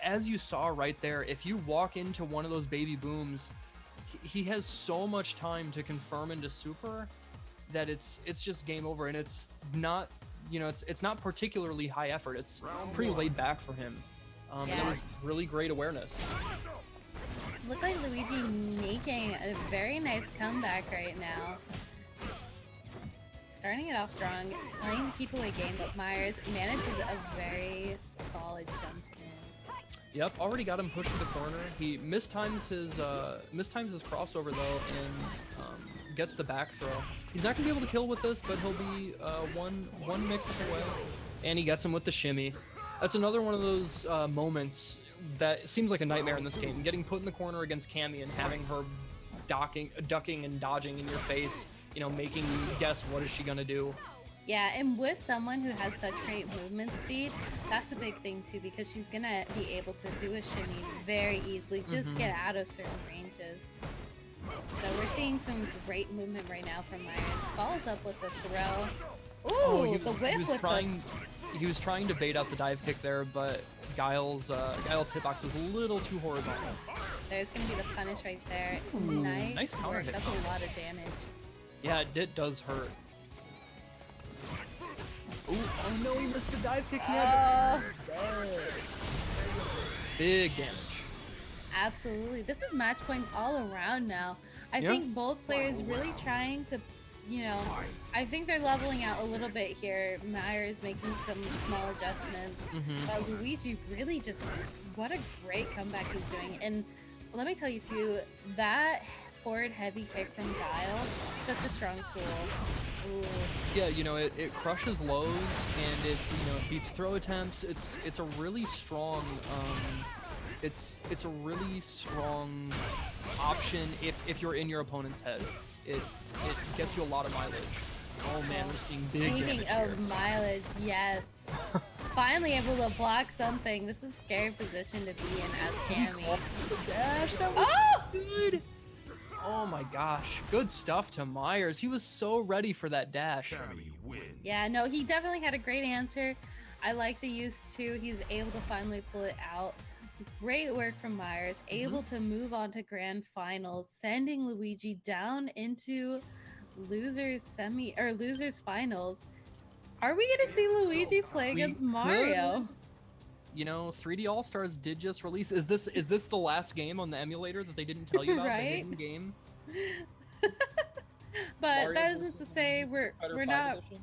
as you saw right there, if you walk into one of those baby booms, he has so much time to confirm into super that it's just game over, and it's not, you know, it's not particularly high effort. It's pretty laid back for him. And it was really great awareness. Look like Luigi making a very nice comeback right now. Starting it off strong, playing the keep away game, but Myers manages a very solid jump in. Yep, already got him pushed to the corner. He mistimes his crossover though, and gets the back throw. He's not gonna be able to kill with this, but he'll be one mix away, and he gets him with the shimmy. That's another one of those moments that seems like a nightmare in this game. Getting put in the corner against Cammy and having her ducking and dodging in your face, you know, making you guess what is she gonna do. Yeah, and with someone who has such great movement speed, that's a big thing too, because she's gonna be able to do a shimmy very easily, just get out of certain ranges. So we're seeing some great movement right now from Myers. Follows up with the throw. Ooh, the whip with He was trying to bait out the dive kick there, but Guile's hitbox was a little too horizontal. There's gonna be the punish right there. Ooh, Nice nice counter work. hit. That's a lot of damage. Yeah, it does hurt. Ooh, oh no, he missed the dive kick. He had big damage. Absolutely. This is match point all around now. I think both players really trying to, you know, I think they're leveling out a little bit here. Myers making some small adjustments. But Luigi really just, what a great comeback he's doing. And let me tell you too, that forward heavy kick from Guile, such a strong tool. Ooh. Yeah, you know, it crushes lows and it, you know, beats throw attempts. It's a really strong it's a really strong option if you're in your opponent's head. It gets you a lot of mileage. Oh man, we're seeing big Speaking damage of here. mileage, yes. Finally able to block something. This is a scary position to be in as Cammy. The dash, that was good. Oh my gosh, good stuff to Myers. He was so ready for that dash. Cammy wins. Yeah, no, he definitely had a great answer. I like the use too. He's able to finally pull it out. Great work from Myers. Able to move on to grand finals, sending Luigi down into losers finals. Are we gonna see Luigi play We against Mario? You know, 3D All Stars did just release. Is this the last game on the emulator that they didn't tell you about? Right? The hidden game. But Mario that isn't versus to say we're Fighter we're 5 not edition?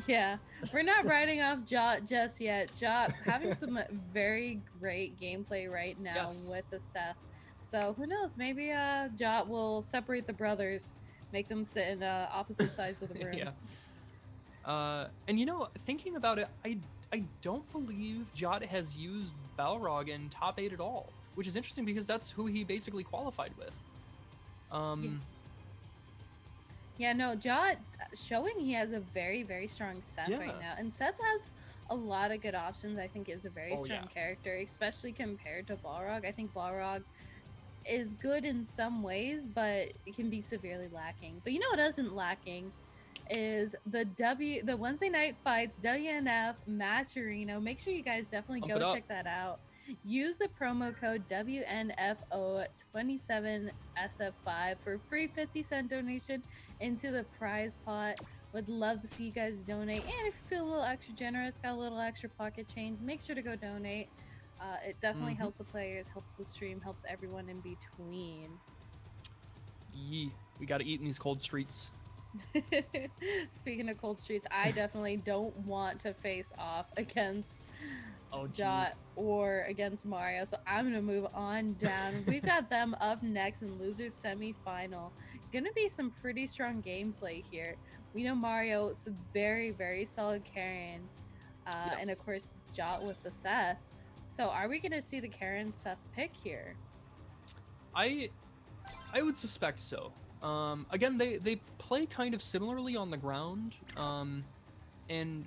yeah, we're not writing off Jot just yet. Jot having some very great gameplay right now Yes. with the Seth. So who knows? Maybe Jot will separate the brothers, make them sit in opposite sides of the room. Yeah. And you know, thinking about it, I don't believe Jot has used Balrog in top 8 at all, which is interesting because that's who he basically qualified with. Yeah, no, Jot showing he has a very, very strong Seth right now. And Seth has a lot of good options. I think is a very strong character, especially compared to Balrog. I think Balrog is good in some ways, but it can be severely lacking. But you know what isn't lacking is the Wednesday Night Fights WNF match arena. Make sure you guys definitely Pump it go up. check that out. Use the promo code WNFO27SF5 for a free 50-cent donation into the prize pot. Would love to see you guys donate. And if you feel a little extra generous, got a little extra pocket change, make sure to go donate. It definitely helps the players, helps the stream, helps everyone in between. Yee. We gotta eat in these cold streets. Speaking of cold streets, I definitely don't want to face off against Jot or against Mario, so I'm gonna move on down. We've got them up next in losers semi-final. Gonna be some pretty strong gameplay here. We know Mario is a very, very solid Karen, and of course Jot with the Seth. So are we gonna see the Karen Seth pick here? I would suspect so. Again, they play kind of similarly on the ground, and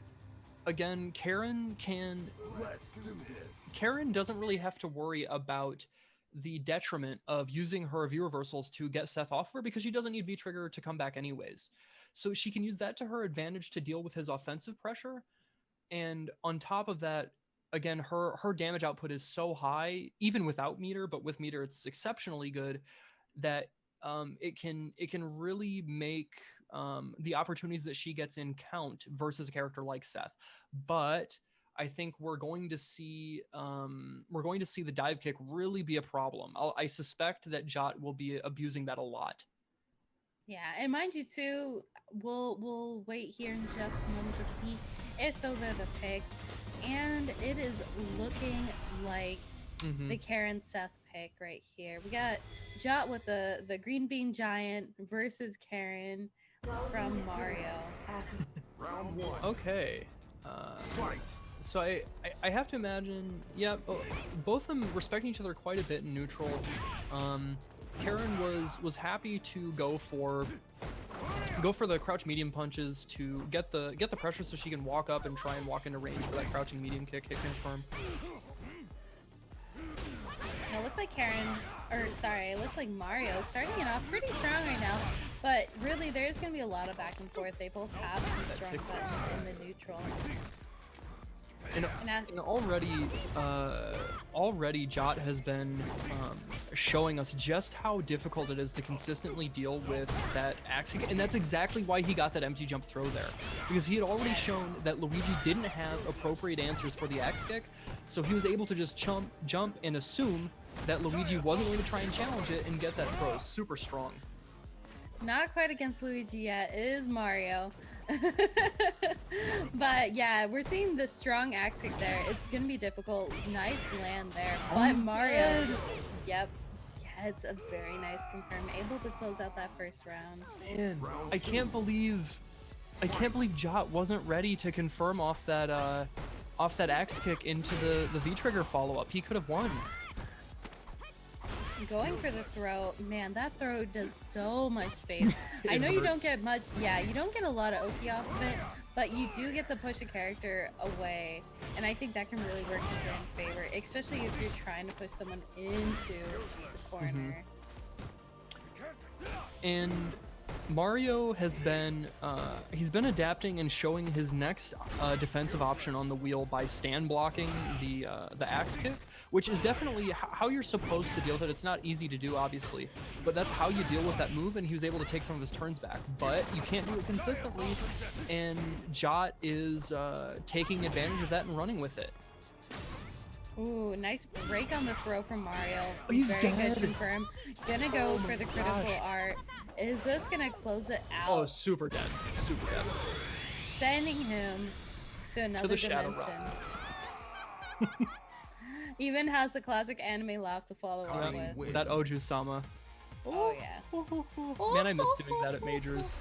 again, Karen doesn't really have to worry about the detriment of using her V reversals to get Seth off her because she doesn't need V trigger to come back anyways. So she can use that to her advantage to deal with his offensive pressure. And on top of that, again, her damage output is so high, even without meter, but with meter it's exceptionally good, that it can really make the opportunities that she gets in count versus a character like Seth. But I think we're going to see the dive kick really be a problem. I suspect that Jot will be abusing that a lot. Yeah, and mind you too, we'll wait here in just a moment to see if those are the picks. And it is looking like the Karen Seth pick right here. We got Jot with the Green Bean Giant versus Karen from Mario. Round 1. Okay. Fight. So I have to imagine, yeah, both of them respecting each other quite a bit in neutral. Karen was happy to go for the crouch medium punches to get the pressure so she can walk up and try and walk into range for that crouching medium kick, hit confirm. It looks like it looks like Mario is starting it off pretty strong right now, but really there's going to be a lot of back and forth. They both have some strong buttons in the neutral. And already Jot has been showing us just how difficult it is to consistently deal with that axe kick, and that's exactly why he got that empty jump throw there, because he had already shown that Luigi didn't have appropriate answers for the axe kick, so he was able to just jump and assume that Luigi wasn't going to try and challenge it and get that throw. Super strong. Not quite against Luigi yet. It is Mario. But yeah, we're seeing the strong axe kick there. It's gonna be difficult. Nice land there, but Mario, yep, yeah, it's a very nice confirm, able to close out that first round. Man, I can't believe Jot wasn't ready to confirm off that axe kick into the V trigger follow up. He could have won. Going for the throw, man, that throw does so much space. I know you don't get much, you don't get a lot of Oki off of it, but you do get to push a character away, and I think that can really work in Karen's favor, especially if you're trying to push someone into the corner. And Mario has been he's been adapting and showing his next defensive option on the wheel by stand blocking the axe kick, which is definitely how you're supposed to deal with it. It's not easy to do, obviously, but that's how you deal with that move, and he was able to take some of his turns back. But you can't do it consistently, and Jot is taking advantage of that and running with it. Ooh, nice break on the throw from Mario. He's very dead. Good confirm. Gonna go for the critical art. Is this gonna close it out? Oh, super dead. Super dead. Sending him to another the Shadow dimension. Even has the classic anime laugh to follow up with. That Oju-sama. Oh yeah. Man, I miss doing that at majors.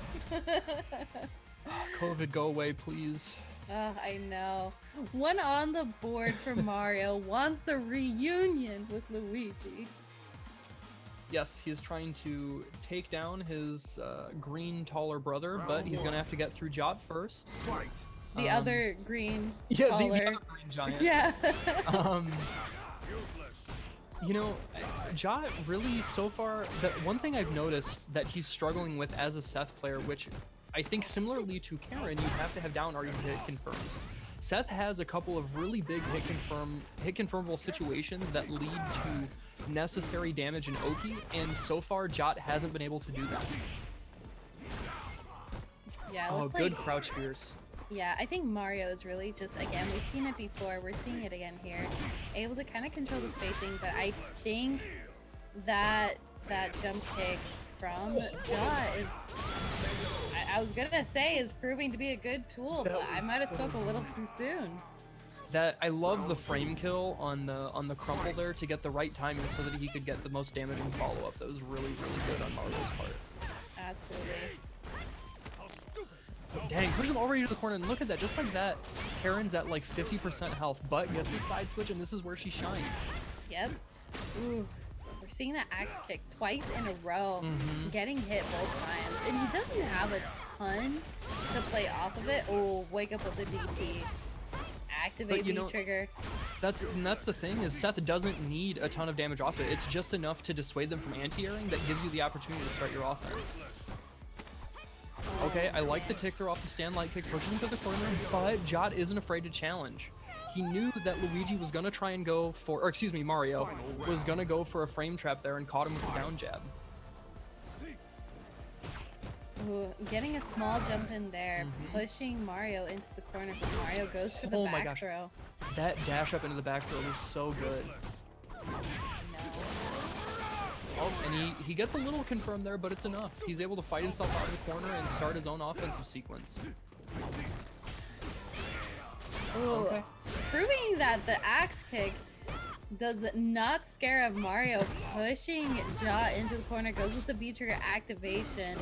COVID, go away, please. I know. One on the board for Mario wants the reunion with Luigi. Yes, he is trying to take down his green taller brother, but he's gonna have to get through Jot first. The other green Yeah, the taller. other green giant. Yeah. You know, Jot really, so far, the one thing I've noticed that he's struggling with as a Seth player, which I think similarly to Karen, you have to have down or you hit confirms. Seth has a couple of really big hit confirmable situations that lead to necessary damage in Oki, and so far Jot hasn't been able to do that. Yeah, it Oh, looks good like, crouch spears. yeah, I think Mario is really just, again, we've seen it before, we're seeing it again here, able to kind of control the spacing, but I think that jump kick from Jot is, I was gonna say, is proving to be a good tool, but I might have spoke a little too soon. That I love the frame kill on the crumple there to get the right timing so that he could get the most damage in follow up. That was really, really good on Mario's part. Absolutely. Dang, push him already to the corner, and look at that, just like that, Karen's at like 50% health, but gets the side switch, and this is where she shines. Yep. Ooh. We're seeing that axe kick twice in a row, getting hit both times. And he doesn't have a ton to play off of it. Oh, wake up with the DP. Activate But, you B know, trigger. That's the thing, is Seth doesn't need a ton of damage off it. It's just enough to dissuade them from anti-airing that gives you the opportunity to start your offense. Okay, I like the tick throw off the stand light kick, pushing him to the corner, but Jot isn't afraid to challenge. He knew that Luigi was gonna try and go for, or excuse me, Mario was gonna go for a frame trap there and caught him with a down jab. Ooh, getting a small jump in there, pushing Mario into the corner, but Mario goes for the Oh my back gosh. throw. That dash up into the back throw was so good. No. Oh, and he gets a little confirmed there, but it's enough. He's able to fight himself out of the corner and start his own offensive sequence. Ooh, Okay. proving that the axe kick does not scare of Mario, pushing Jot into the corner, goes with the B trigger activation.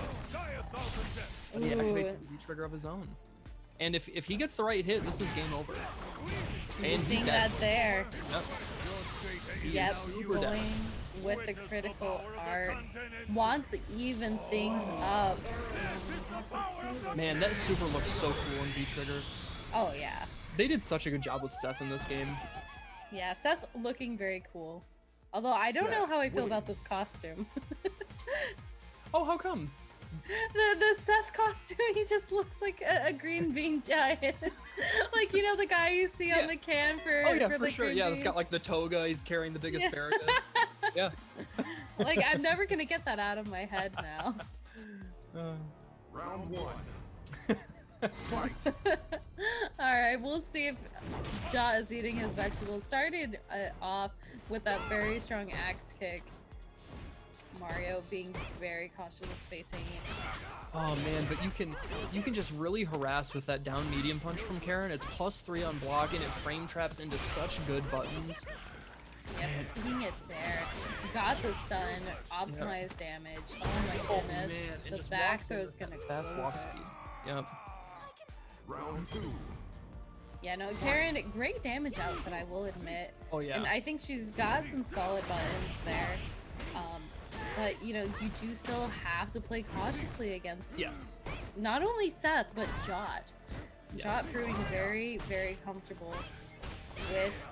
And he activates Ooh, the B trigger of his own. And if he gets the right hit, this is game over. And he's seeing dead. that there. Yep. He is Yep, super dead. going with the critical art. Wants to even things up. Man, that super looks so cool in B trigger. Oh yeah. They did such a good job with Seth in this game. Yeah, Seth looking very cool. Although I don't know how I feel about this costume. Oh, how come? The Seth costume, he just looks like a green bean giant. Like, you know, the guy you see on the can for Oh yeah, for for the sure. green Yeah, beans? it's got like the toga. He's carrying the big Yeah. asparagus. Yeah. Like, I'm never gonna get that out of my head now. Round one. Alright, we'll see if Jot is eating his vegetables. Started off with that very strong axe kick. Mario being very cautious of spacing. Oh man, but you can just really harass with that down medium punch from Karen. It's +3 on block and it frame traps into such good buttons. Yep, seeing it there. Got the stun, optimized damage. Oh my goodness. man, and The just back walks in throw with is gonna fast walk close it. speed. Yep. Round two. Yeah, no, Karen, great damage output, I will admit. Oh yeah. And I think she's got some solid buttons there. But, you know, you do still have to play cautiously against Yes. not only Seth, but Jot. Yes. Jot proving very, very comfortable with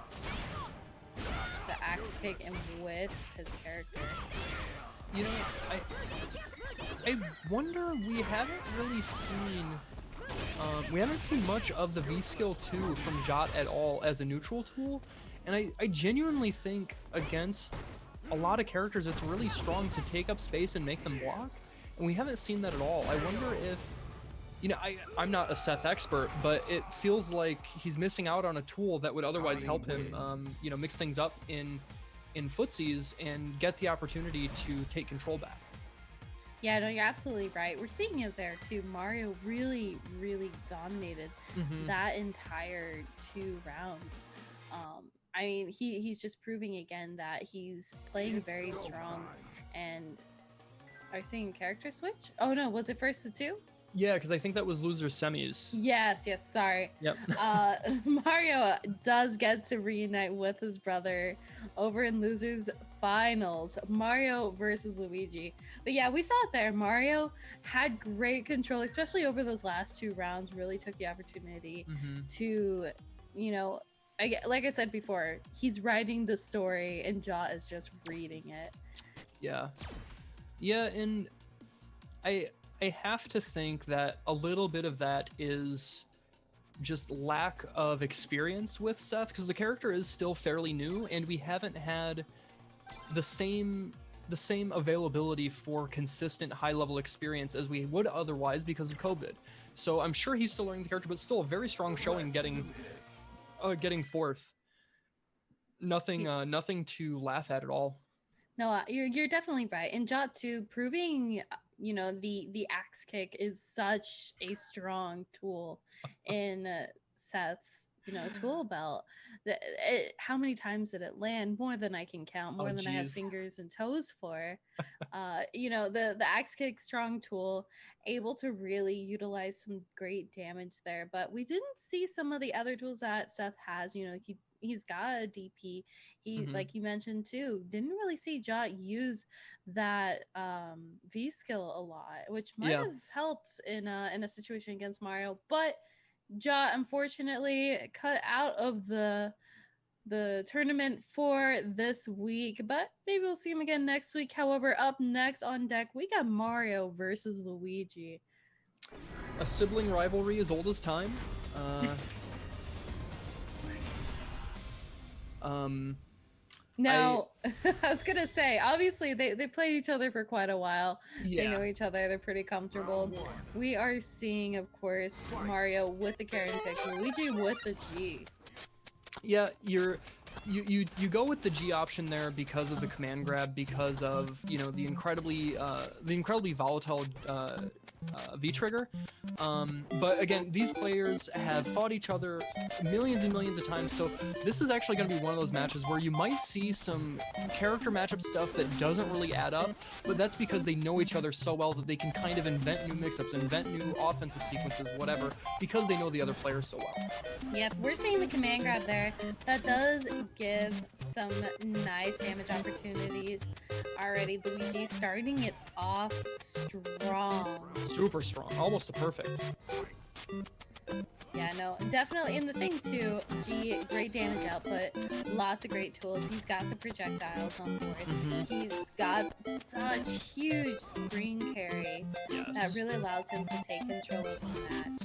the axe kick and with his character. You know, I wonder, we haven't really seen much of the V skill 2 from Jot at all as a neutral tool, and I genuinely think against a lot of characters it's really strong to take up space and make them block, and we haven't seen that at all. I wonder if, you know, I'm not a Seth expert, but it feels like he's missing out on a tool that would otherwise help him, you know, mix things up in footsies and get the opportunity to take control back. Yeah, no, you're absolutely right. We're seeing it there too. Mario really, really dominated that entire 2 rounds. I mean, he's just proving again that he's playing very strong. And are you seeing a character switch? Oh no, was it first to 2? Yeah, because I think that was loser semis. Yes, sorry. Yep. Mario does get to reunite with his brother over in losers finals. Mario versus Luigi. But yeah, we saw it there. Mario had great control, especially over those last 2 rounds, really took the opportunity to, you know, like I said before, he's writing the story and Jot is just reading it. Yeah, and I have to think that a little bit of that is just lack of experience with Seth, because the character is still fairly new and we haven't had the same availability for consistent high level experience as we would otherwise because of COVID. So I'm sure he's still learning the character, but still a very strong showing getting fourth. Nothing to laugh at all. No, you're definitely right. And Jot too, proving the axe kick is such a strong tool in Seth's tool belt. How many times did it land? More than I can count, more than I have fingers and toes for. The axe kick, strong tool, able to really utilize some great damage there. But we didn't see some of the other tools that Seth has. He's got a DP. He, like you mentioned too, didn't really see Jot use that V skill a lot, which might have helped in a situation against Mario. But Jot unfortunately cut out of the tournament for this week, but maybe we'll see him again next week. However, up next on deck, we got Mario versus Luigi. A sibling rivalry as old as time. Now, I was gonna say, obviously they played each other for quite a while. Yeah. They know each other. They're pretty comfortable. We are seeing, of course, Mario with the Karen pick, Luigi with the G. Yeah, you go with the G option there because of the command grab, because of the incredibly volatile V trigger. But again, these players have fought each other millions and millions of times, so this is actually going to be one of those matches where you might see some character matchup stuff that doesn't really add up, but that's because they know each other so well that they can kind of invent new mix-ups, invent new offensive sequences, whatever, because they know the other players so well. Yep, we're seeing the command grab there. That does give some nice damage opportunities already. Luigi starting it off strong. Super strong, almost a perfect. Yeah, no, definitely. And the thing too, G, great damage output, lots of great tools. He's got the projectiles on board. He's got such huge screen carry that really allows him to take control of the match.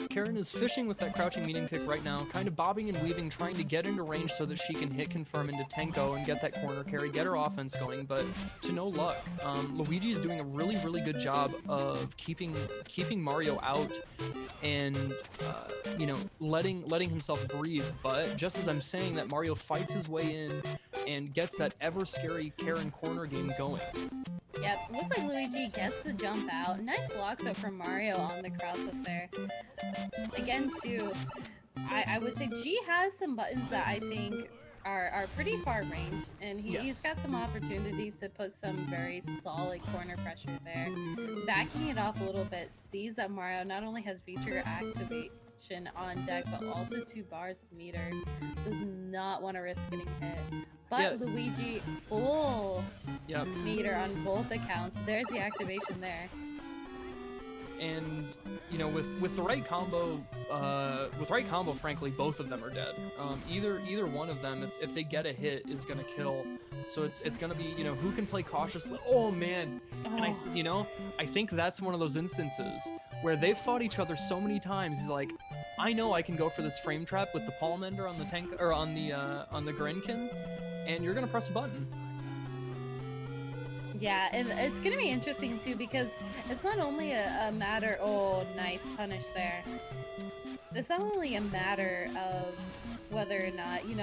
Karen is fishing with that crouching medium kick right now, kind of bobbing and weaving, trying to get into range so that she can hit confirm into Tenko and get that corner carry, get her offense going, but to no luck. Luigi is doing a really, really good job of keeping Mario out and letting himself breathe. But just as I'm saying that, Mario fights his way in and gets that ever scary Karen corner game going. Yep, looks like Luigi gets the jump out. Nice blocks up from Mario on the cross up there. Again, too, I would say G has some buttons that I think are pretty far ranged, and he's got some opportunities to put some very solid corner pressure there. Backing it off a little bit, sees that Mario not only has V-trigger activation on deck, but also 2 bars of meter. Does not want to risk getting hit. But Luigi, full meter on both accounts. There's the activation there. And with the right combo, frankly, both of them are dead. Either one of them, if they get a hit, is gonna kill. So it's gonna be who can play cautiously. Oh man, and I think that's one of those instances where they've fought each other so many times. He's like, I know I can go for this frame trap with the palm ender on the tank or on the Grenkin, and you're gonna press a button. Yeah, and it's going to be interesting, too, because it's not only a matter... Oh, nice punish there. It's not only a matter of whether or not, do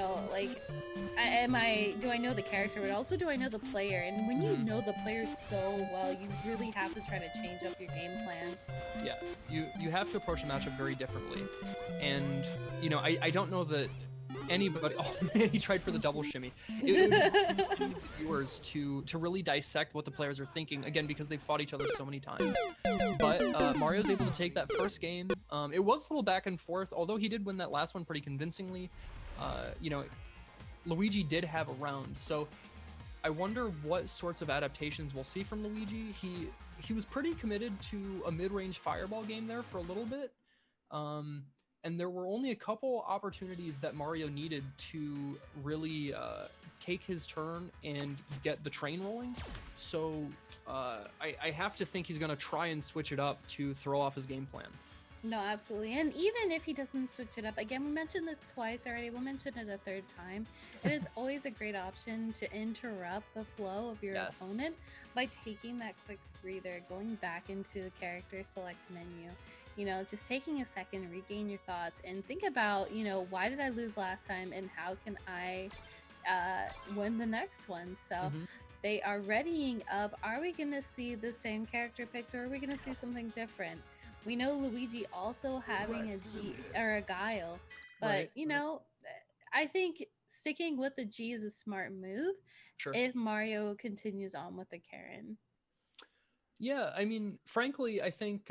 I know the character, but also do I know the player? And when you know the player so well, you really have to try to change up your game plan. Yeah, you have to approach a matchup very differently. And, I don't know that anybody... Oh man, he tried for the double shimmy. It would be any viewers to really dissect what the players are thinking, again, because they've fought each other so many times. But Mario's able to take that first game. It was a little back and forth, although he did win that last one pretty convincingly. Luigi did have a round, so I wonder what sorts of adaptations we'll see from Luigi. He was pretty committed to a mid-range fireball game there for a little bit. and there were only a couple opportunities that Mario needed to really take his turn and get the train rolling. So I have to think he's going to try and switch it up to throw off his game plan. No, absolutely. And even if he doesn't switch it up, again, we mentioned this twice already, we'll mention it a third time. It is always a great option to interrupt the flow of your opponent by taking that quick breather, going back into the character select menu, you know, just taking a second, regain your thoughts, and think about, you know, why did I lose last time and how can I win the next one? So they are readying up. Are we going to see the same character picks, or are we going to see something different? We know Luigi also having a G or a Guile, but you know, I think sticking with the G is a smart move if Mario continues on with the Karen. Yeah, I mean, frankly, I think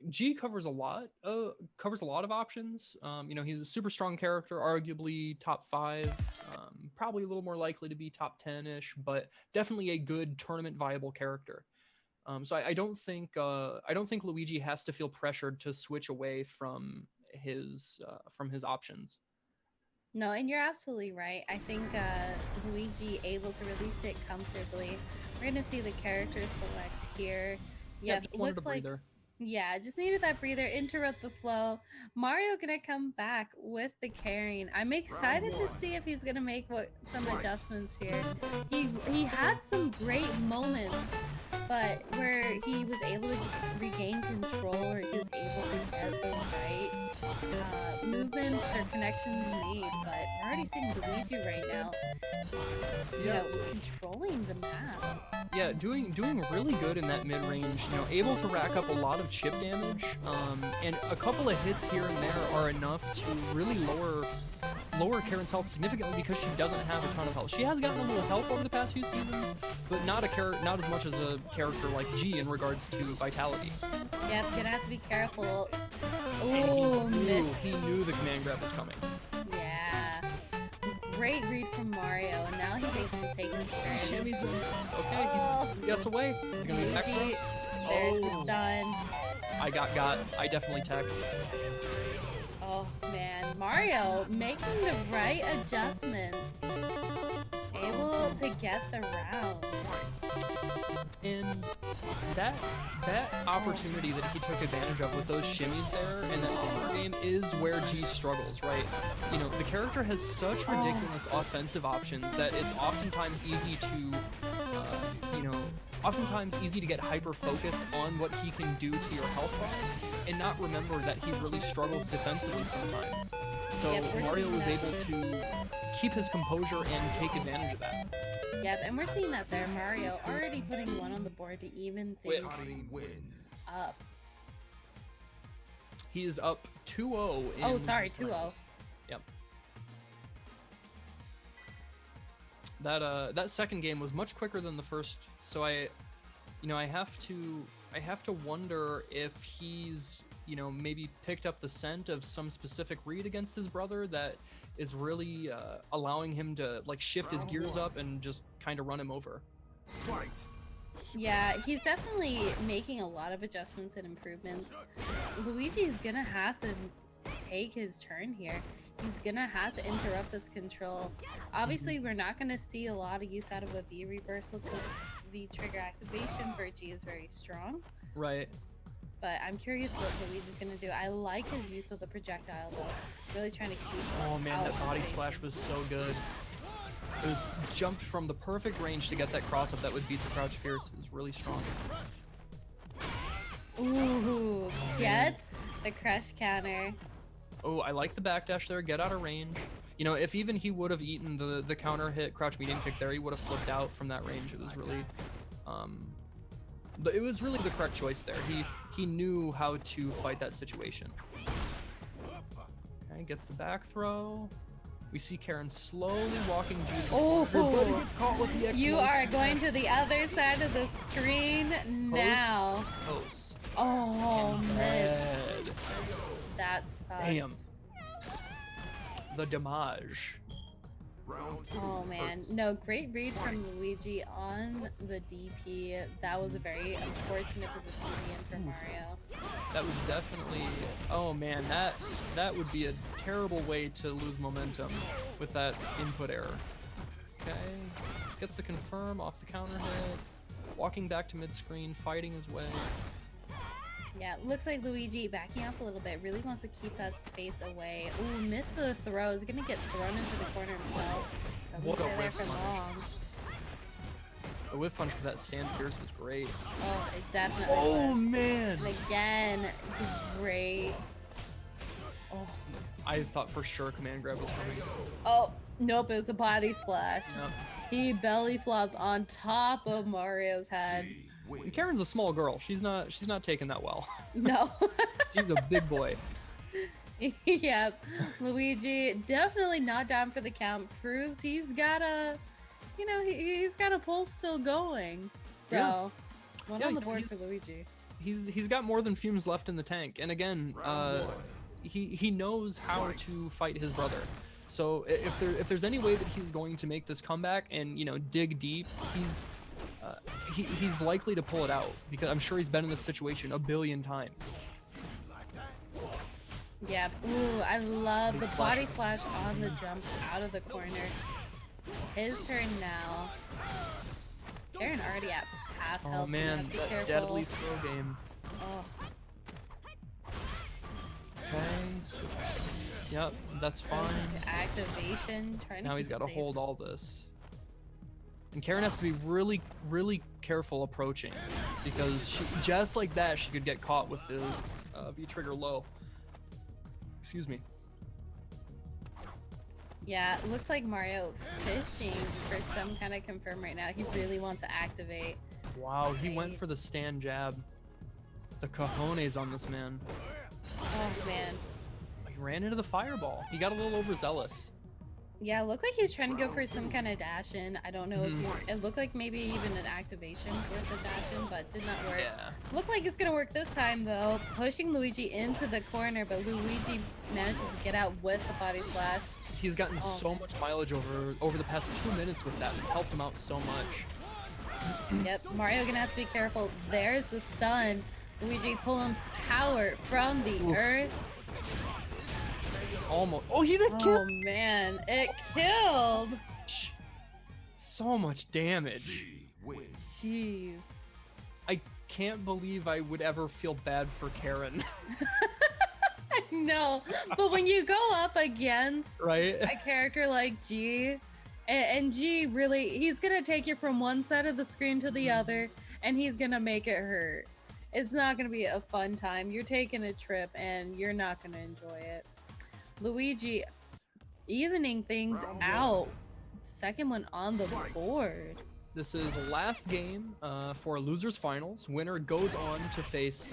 G covers a lot of options. You know, he's a super strong character, arguably top 5, probably a little more likely to be top 10-ish, but definitely a good tournament viable character. So I don't think Luigi has to feel pressured to switch away from his options. No, and you're absolutely right. I think Luigi able to release it comfortably. We're gonna see the character select here. Yeah, looks like just needed that breather, interrupt the flow. Mario gonna come back with the carrying. I'm excited to see if he's gonna make some adjustments here. He had some great moments, but where he was able to regain control, or he was able to get the right movements or connections made. But we're already seeing Luigi right now, you know, controlling the map. Yeah, doing really good in that mid-range, you know, able to rack up a lot of chip damage, and a couple of hits here and there are enough to really lower Karen's health significantly because she doesn't have a ton of health. She has gotten a little health over the past few seasons, but not as much as a character like G in regards to vitality. Yep, gonna have to be careful. Oh, missed. He knew the command grab was coming. Yeah. Great read from Mario, and now he's able to take his turn. Shimmy's in. Okay, he gets away. He's gonna be back. There's the stun. I definitely teched. Oh man, Mario making the right adjustments, able to get the round. And that opportunity that he took advantage of with those shimmies there in that Calibur game is where G struggles, right? You know, the character has such ridiculous offensive options that it's oftentimes easy to get hyper focused on what he can do to your health bar and not remember that he really struggles defensively sometimes. So Mario was able to keep his composure and take advantage of that. Yep, and we're seeing that there. Mario already putting 1 on the board to even things up. He is up 2-0. 2-0. Yep. That second game was much quicker than the first, so I have to wonder if he's, you know, maybe picked up the scent of some specific read against his brother that is really allowing him to like shift his gears up and just kind of run him over. Yeah, he's definitely making a lot of adjustments and improvements. Luigi's gonna have to take his turn here. He's gonna have to interrupt this control. Obviously, we're not gonna see a lot of use out of a V reversal because V trigger activation for G is very strong. Right. But I'm curious what Luigi's gonna do. I like his use of the projectile though. Really trying to keep. Oh man, that body splash was so good. It was jumped from the perfect range to get that cross up that would beat the crouch fierce. It was really strong. Ooh, get the crush counter. Oh, I like the backdash there. Get out of range. You know, if even he would have eaten the counter hit crouch medium kick there, he would have flipped out from that range. It was really, the correct choice there. He knew how to fight that situation. Okay, gets the back throw. We see Karen slowly walking G. Oh, gets caught with the you are going to the other side of the screen now. Post. Oh, man. That sucks. Damn. The damage. Oh man, no, great read from Luigi on the DP. That was a very unfortunate position to be in for Mario. That was definitely, oh man, that would be a terrible way to lose momentum with that input error. Okay, gets the confirm off the counter hit, walking back to mid-screen, fighting his way. Yeah, looks like Luigi backing up a little bit, really wants to keep that space away. Ooh, missed the throw, is gonna get thrown into the corner himself. Doesn't stay there for long. The whip punch for that stand pierce was great. Oh, it definitely Oh was. man! And again, great. Oh. I thought for sure command grab was coming. Oh, nope, it was a body splash. Yep. He belly flopped on top of Mario's head. And Karen's a small girl. She's not taking that well. No. She's a big boy. Yep. Luigi definitely not down for the count. Proves he's got a, you know, he's got a pulse still going. So, Yeah. one Yeah, on the board for Luigi. He's got more than fumes left in the tank. And again, he knows how to fight his brother. So if there's any way that he's going to make this comeback and, you know, dig deep, he's likely to pull it out, because I'm sure he's been in this situation a billion times. Yep. Ooh, I love the body slash on the jump out of the corner. His turn now. Karen already at half health. Oh man, Be that careful. deadly throw game. Oh. Okay. Yep, that's fine. Activation. Trying to Now he's keep it got to safe. hold all this. And Karen has to be really, really careful approaching, because she, just like that, she could get caught with the V trigger low. Excuse me. Yeah, it looks like Mario fishing for some kind of confirm right now. He really wants to activate. Wow, he went Right. for the stand jab. The cojones on this man. Oh man. He ran into the fireball. He got a little overzealous. Yeah, it looked like he was trying to go for some kind of dash in. I don't know if it looked like maybe even an activation for the dash in, but did not work. Yeah. Looked like it's gonna work this time though. Pushing Luigi into the corner, but Luigi manages to get out with the body slash. He's gotten Oh, so man. much mileage over the past 2 minutes with that. It's helped him out so much. Yep, Mario gonna have to be careful. There's the stun. Luigi pulling power from the earth. Almost. Oh, he did Oh kill. man, it killed. So much damage. Jeez. I can't believe I would ever feel bad for Karen. No, but when you go up against Right? a character like G, and G really, he's gonna take you from one side of the screen to the other, and he's gonna make it hurt. It's not gonna be a fun time. You're taking a trip, and you're not gonna enjoy it. Luigi evening things out. Second one on the board. This is the last game for losers finals. Winner goes on to face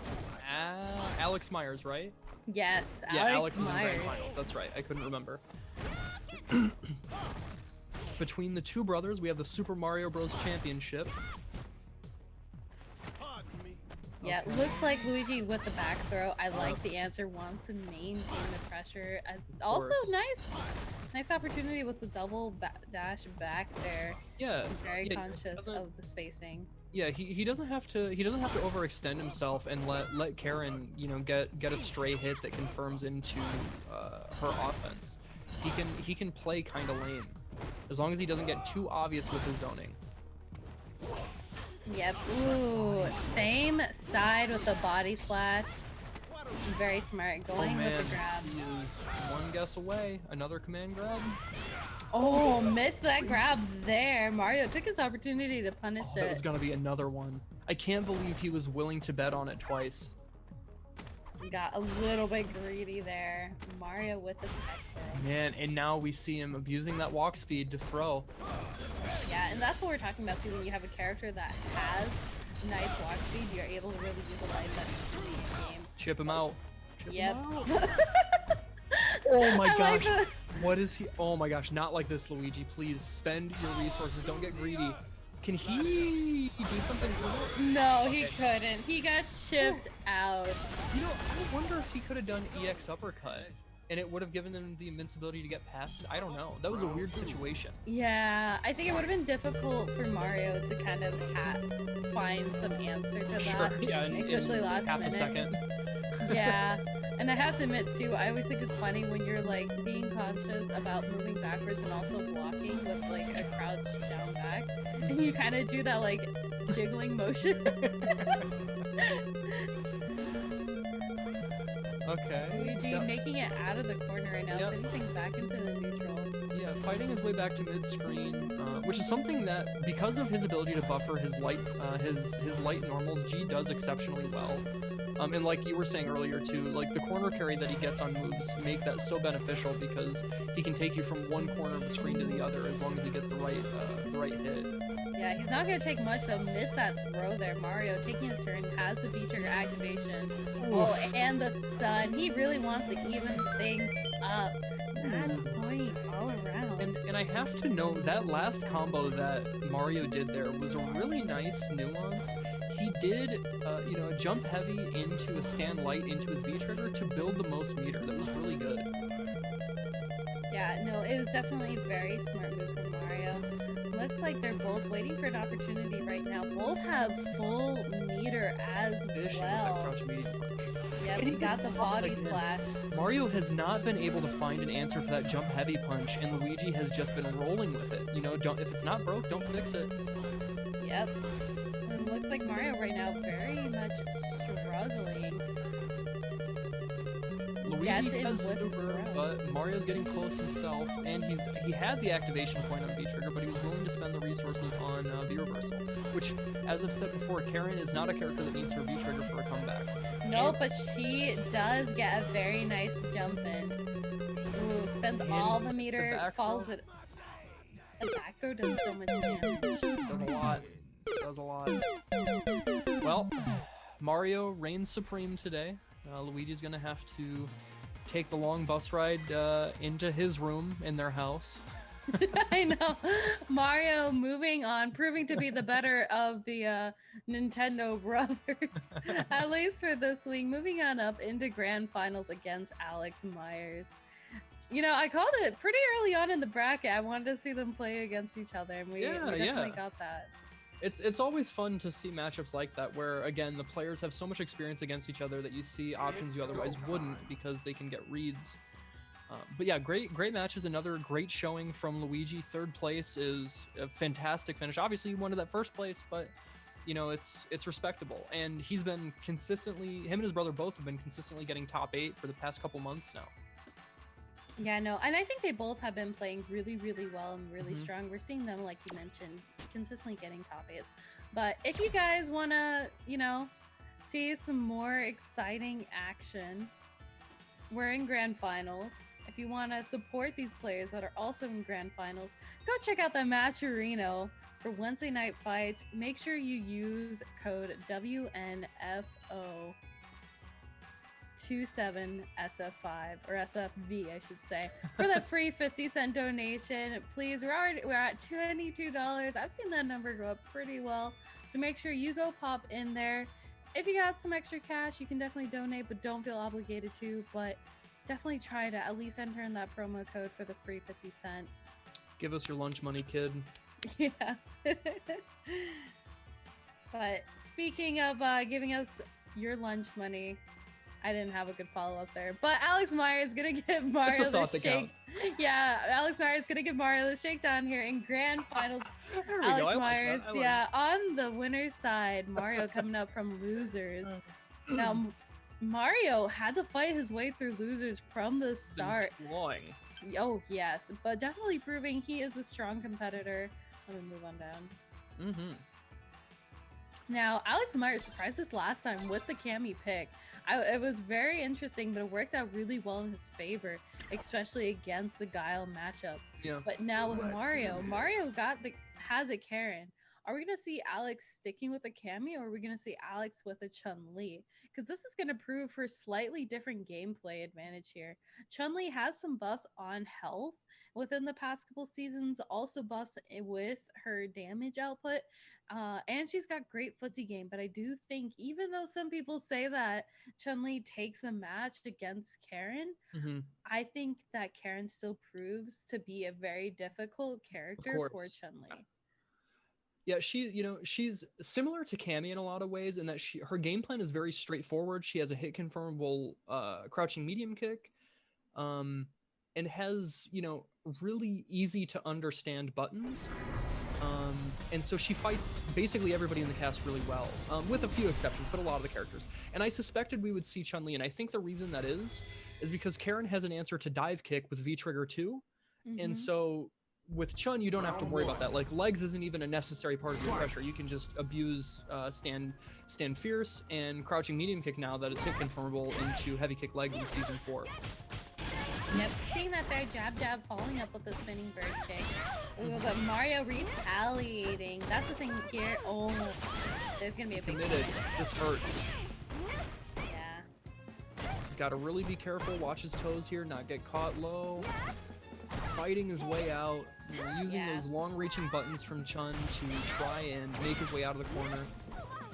Alex Myers, right? Yes, Yeah, Alex is in Myers. grand finals. That's right. I couldn't remember. Between the two brothers, we have the Super Mario Bros. Championship. Yeah, looks like Luigi with the back throw. I like the answer. Wants to maintain the pressure. Also, nice opportunity with the double dash back there. Yeah. He's very yeah, conscious doesn't- of the spacing. Yeah, he doesn't have to overextend himself and let Karen, you know, get a stray hit that confirms into her offense. He can play kind of lame, as long as he doesn't get too obvious with his zoning. Yep. Ooh, same side with the body slash. Very smart. Going with the grab. He is one guess away. Another command grab. Oh, missed that grab there. Mario took his opportunity to punish That was it. gonna be another one. I can't believe he was willing to bet on it twice. Got a little bit greedy there. Mario with the tech throw. Man, and now we see him abusing that walk speed to throw. Yeah, and that's what we're talking about too. When you have a character that has nice walk speed, you're able to really utilize that in the game. Chip him out. Chip Yep. him out. Oh my I like gosh. the- What is he? Oh my gosh, not like this, Luigi. Please spend your resources. Don't get greedy. Can he do something cool? No, he couldn't. He got chipped out. You know, I wonder if he could have done EX uppercut. and it would have given them the invincibility to get past it. I don't know. That was a weird situation. Yeah, I think it would have been difficult for Mario to kind of find some answer to that, Sure, yeah, especially last half minute. a second. Yeah, and I have to admit too, I always think it's funny when you're like being conscious about moving backwards and also blocking with like a crouch down back, and you kind of do that like jiggling motion. Okay. Luigi Yeah. making it out of the corner right now, Yep. sending things back into the neutral. Yeah, fighting his way back to mid-screen, which is something that, because of his ability to buffer his light normals, G does exceptionally well. And like you were saying earlier too, like the corner carry that he gets on moves make that so beneficial because he can take you from one corner of the screen to the other as long as he gets the right hit. Yeah, he's not gonna take much, so miss that throw there. Mario taking his turn, has the B-trigger activation. Oh, and the stun. He really wants to even things up. Match point all around. And I have to note that last combo that Mario did there was a really nice nuance. He did, jump heavy into a stand light into his V trigger to build the most meter. That was really good. Yeah, no, it was definitely a very smart move from Mario. Looks like they're both waiting for an opportunity right now. Both have full meter as Vicious with that well. crouch medium punch. Yep, And he got the body again. slash. Mario has not been able to find an answer for that jump heavy punch, and Luigi has just been rolling with it. You know, if it's not broke, don't fix it. Yep. And looks like Mario right now very much struggling. Gets Luigi in has with super, throw. but Mario's getting close himself, and he had the activation point on V-Trigger, but he was willing to spend the resources on V-Reversal, which, as I've said before, Karen is not a character that needs her V-Trigger for a comeback. No, but she does get a very nice jump in. Ooh, spends all the meter, back falls throw. it. The back throw does so much damage. Does a lot. Does a lot. Well, Mario reigns supreme today. Luigi's gonna have to take the long bus ride into his room in their house. I know. Mario moving on, proving to be the better of the Nintendo brothers, at least for this week. Moving on up into grand finals against Alex Myers. You know, I called it pretty early on in the bracket. I wanted to see them play against each other, and we definitely got that. It's always fun to see matchups like that where, again, the players have so much experience against each other that you see options you otherwise wouldn't because they can get reads. But yeah, great matches. Another great showing from Luigi. Third place is a fantastic finish. Obviously, he wanted that first place, but you know, it's respectable. And he's been consistently, him and his brother both have been consistently getting top 8 for the past couple months now. Yeah, no, and I think they both have been playing really, really well and really strong. We're seeing them, like you mentioned, consistently getting top 8s. But if you guys want to, you know, see some more exciting action, we're in grand finals. If you want to support these players that are also in grand finals, go check out the Matcherino for Wednesday Night Fights. Make sure you use code WNF2027SF5 or SFV, I should say, for that free 50-cent donation. Please, we're at $22. I've seen that number go up pretty well, so make sure you go pop in there. If you got some extra cash, you can definitely donate, but don't feel obligated to. But definitely try to at least enter in that promo code for the free 50-cent. Give us your lunch money, kid. Yeah. But speaking of giving us your lunch money, I didn't have a good follow-up there. But Alex Myers is gonna give Mario the shake. Yeah, Alex Myers is gonna give Mario the shakedown here in grand finals. There we Alex go. I Myers, like that. yeah, on the winner's side. Mario coming up from losers. Now, Mario had to fight his way through losers from the start. Clawing. Oh, yes, but definitely proving he is a strong competitor. Let me move on down. Now, Alex Myers surprised us last time with the Cammy pick. It was very interesting, but it worked out really well in his favor, especially against the Guile matchup. Yeah. But now with Mario, has a Karen. are we gonna see Alex sticking with a Cammy, or are we gonna see Alex with a Chun-Li? Because this is gonna prove her slightly different gameplay advantage here. Chun-Li has some buffs on health within the past couple seasons, also buffs with her damage output, and she's got great footsie game. But I do think, even though some people say that Chun-Li takes a match against Karen, I think that Karen still proves to be a very difficult character for Chun-Li. Yeah, she's similar to Cammy in a lot of ways in that her game plan is very straightforward. She has a hit confirmable crouching medium kick, and has, really easy to understand buttons. And so she fights basically everybody in the cast really well, with a few exceptions, but a lot of the characters. And I suspected we would see Chun-Li, and I think the reason that is because Karen has an answer to dive kick with V-Trigger 2, and so with Chun, you don't have to worry about that. Like, legs isn't even a necessary part of your pressure. You can just abuse stand fierce and crouching medium kick now that it's hit confirmable into heavy kick legs in Season 4. Yep, seeing that there, jab, following up with the spinning bird kick. Ooh, but Mario retaliating. That's the thing here. Oh, there's going to be a big Committed. This hurts. Yeah. Got to really be careful. Watch his toes here, not get caught low. Fighting his way out, using those long-reaching buttons from Chun to try and make his way out of the corner.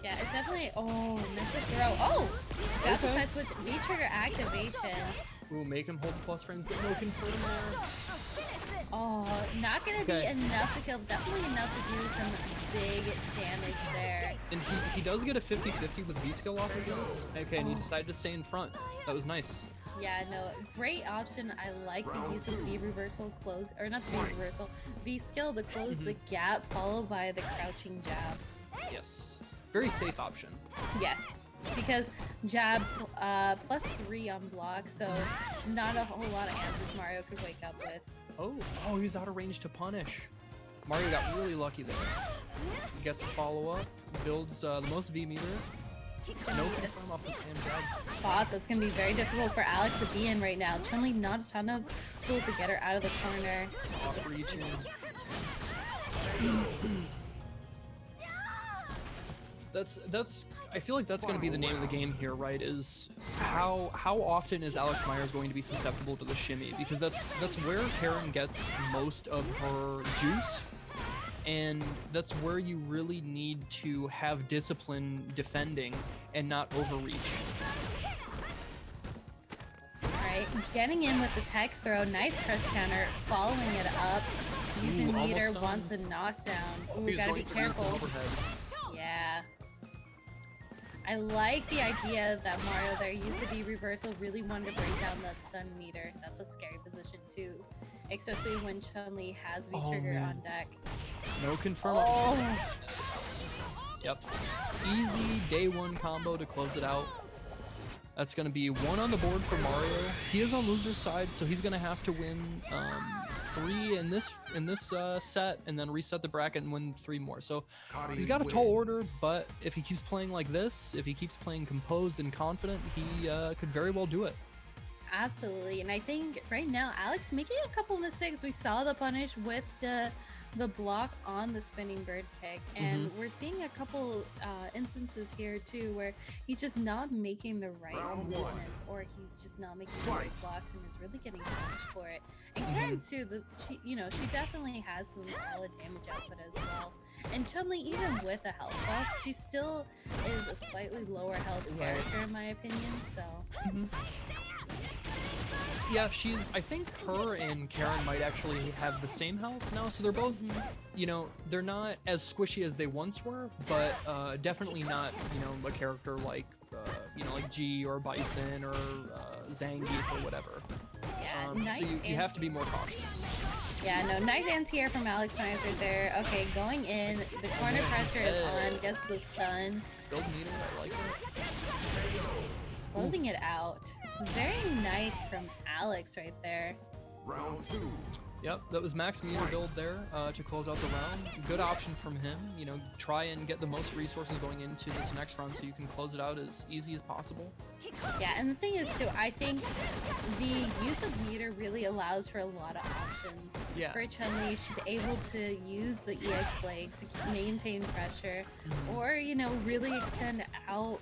Yeah, it's definitely... Oh, missed the throw. Oh! Got the side switch. V-trigger activation. Ooh, make him hold the plus frames, but no confirm there. Oh, not going to be enough to kill. Definitely enough to do some big damage there. And he does get a 50-50 with V-skill off of this. Okay, and he decided to stay in front. That was nice. Yeah, no, great option. I like the use of V reversal close, or not the V reversal, V skill to close the gap, followed by the crouching jab. Yes, very safe option. Yes, because jab +3 on block, so not a whole lot of answers Mario could wake up with. Oh, he's out of range to punish. Mario got really lucky there. He gets a follow-up, builds the most V meter. No confirm off the stand jab. Spot that's going to be very difficult for Alex to be in right now. Chun-Li, not a ton of tools to get her out of the corner. Off reaching. That's I feel like that's going to be the name of the game here, right? Is how often is Alex Myers going to be susceptible to the shimmy? Because that's where Karen gets most of her juice. And that's where you really need to have discipline defending and not overreach. Alright, getting in with the tech throw. Nice crush counter. Following it up. Using meter wants the knockdown. Ooh, gotta be careful. Yeah. I like the idea that Mario there used the V reversal. Really wanted to break down that stun meter. That's a scary position too. Especially when Chun-Li has V-trigger on deck. No confirm. Yep. Easy day one combo to close it out. That's going to be 1 on the board for Mario. He is on loser's side, so he's going to have to win 3 in this set, and then reset the bracket and win 3 more. So he's got a tall order, but if he keeps playing like this, if he keeps playing composed and confident, he could very well do it. Absolutely, and I think right now Alex making a couple mistakes. We saw the punish with the block on the spinning bird kick, and we're seeing a couple instances here too where he's just not making the right movements, or he's just not making the right blocks and is really getting punished for it. And Karen too, she definitely has some solid damage output as well. And Chun-Li, even with a health buff, she still is a slightly lower health character in my opinion. So. Yeah, I think her and Karen might actually have the same health now, so they're both, they're not as squishy as they once were, but definitely not, a character like, like G or Bison or Zangief or whatever. Yeah, nice. So you have to be more cautious. Yeah, no, nice anti-air from Alex Myers right there. Okay, going in, the corner pressure is on, gets the stun. Build meter, I like it. Closing it out. Very nice from Alex right there. Round 2. Yep, that was max meter build there to close out the round. Good option from him. Try and get the most resources going into this next round so you can close it out as easy as possible. Yeah, and the thing is too, I think the use of meter really allows for a lot of options. Yeah. For Chun-Li, she's able to use the EX legs to maintain pressure, or, you know, really extend out,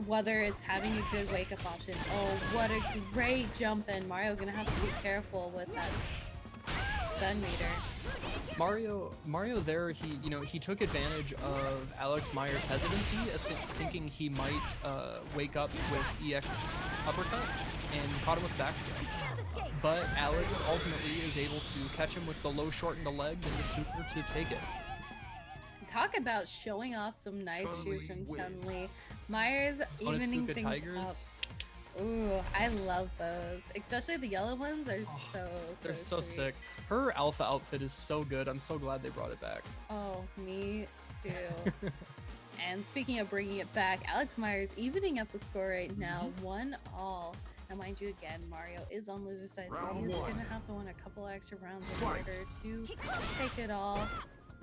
whether it's having a good wake-up option. Oh, what a great jump in. Mario gonna have to be careful with that stun meter. Mario there, he took advantage of Alex Myers' hesitancy, thinking he might wake up with EX uppercut, and caught him with back kick. But Alex ultimately is able to catch him with the low short in the legs and the super to take it. Talk about showing off some nice shoes from Chun-Li. Myers evening Onitsuka things Tigers. up. Ooh, I love those. Especially the yellow ones are They're so sweet. sick. Her alpha outfit is so good. I'm so glad they brought it back. Oh, me too. And speaking of bringing it back, Alex Myers evening up the score right now, 1-1. Now, mind you, again, Mario is on loser side, so he is going to have to win a couple extra rounds in order to take it all.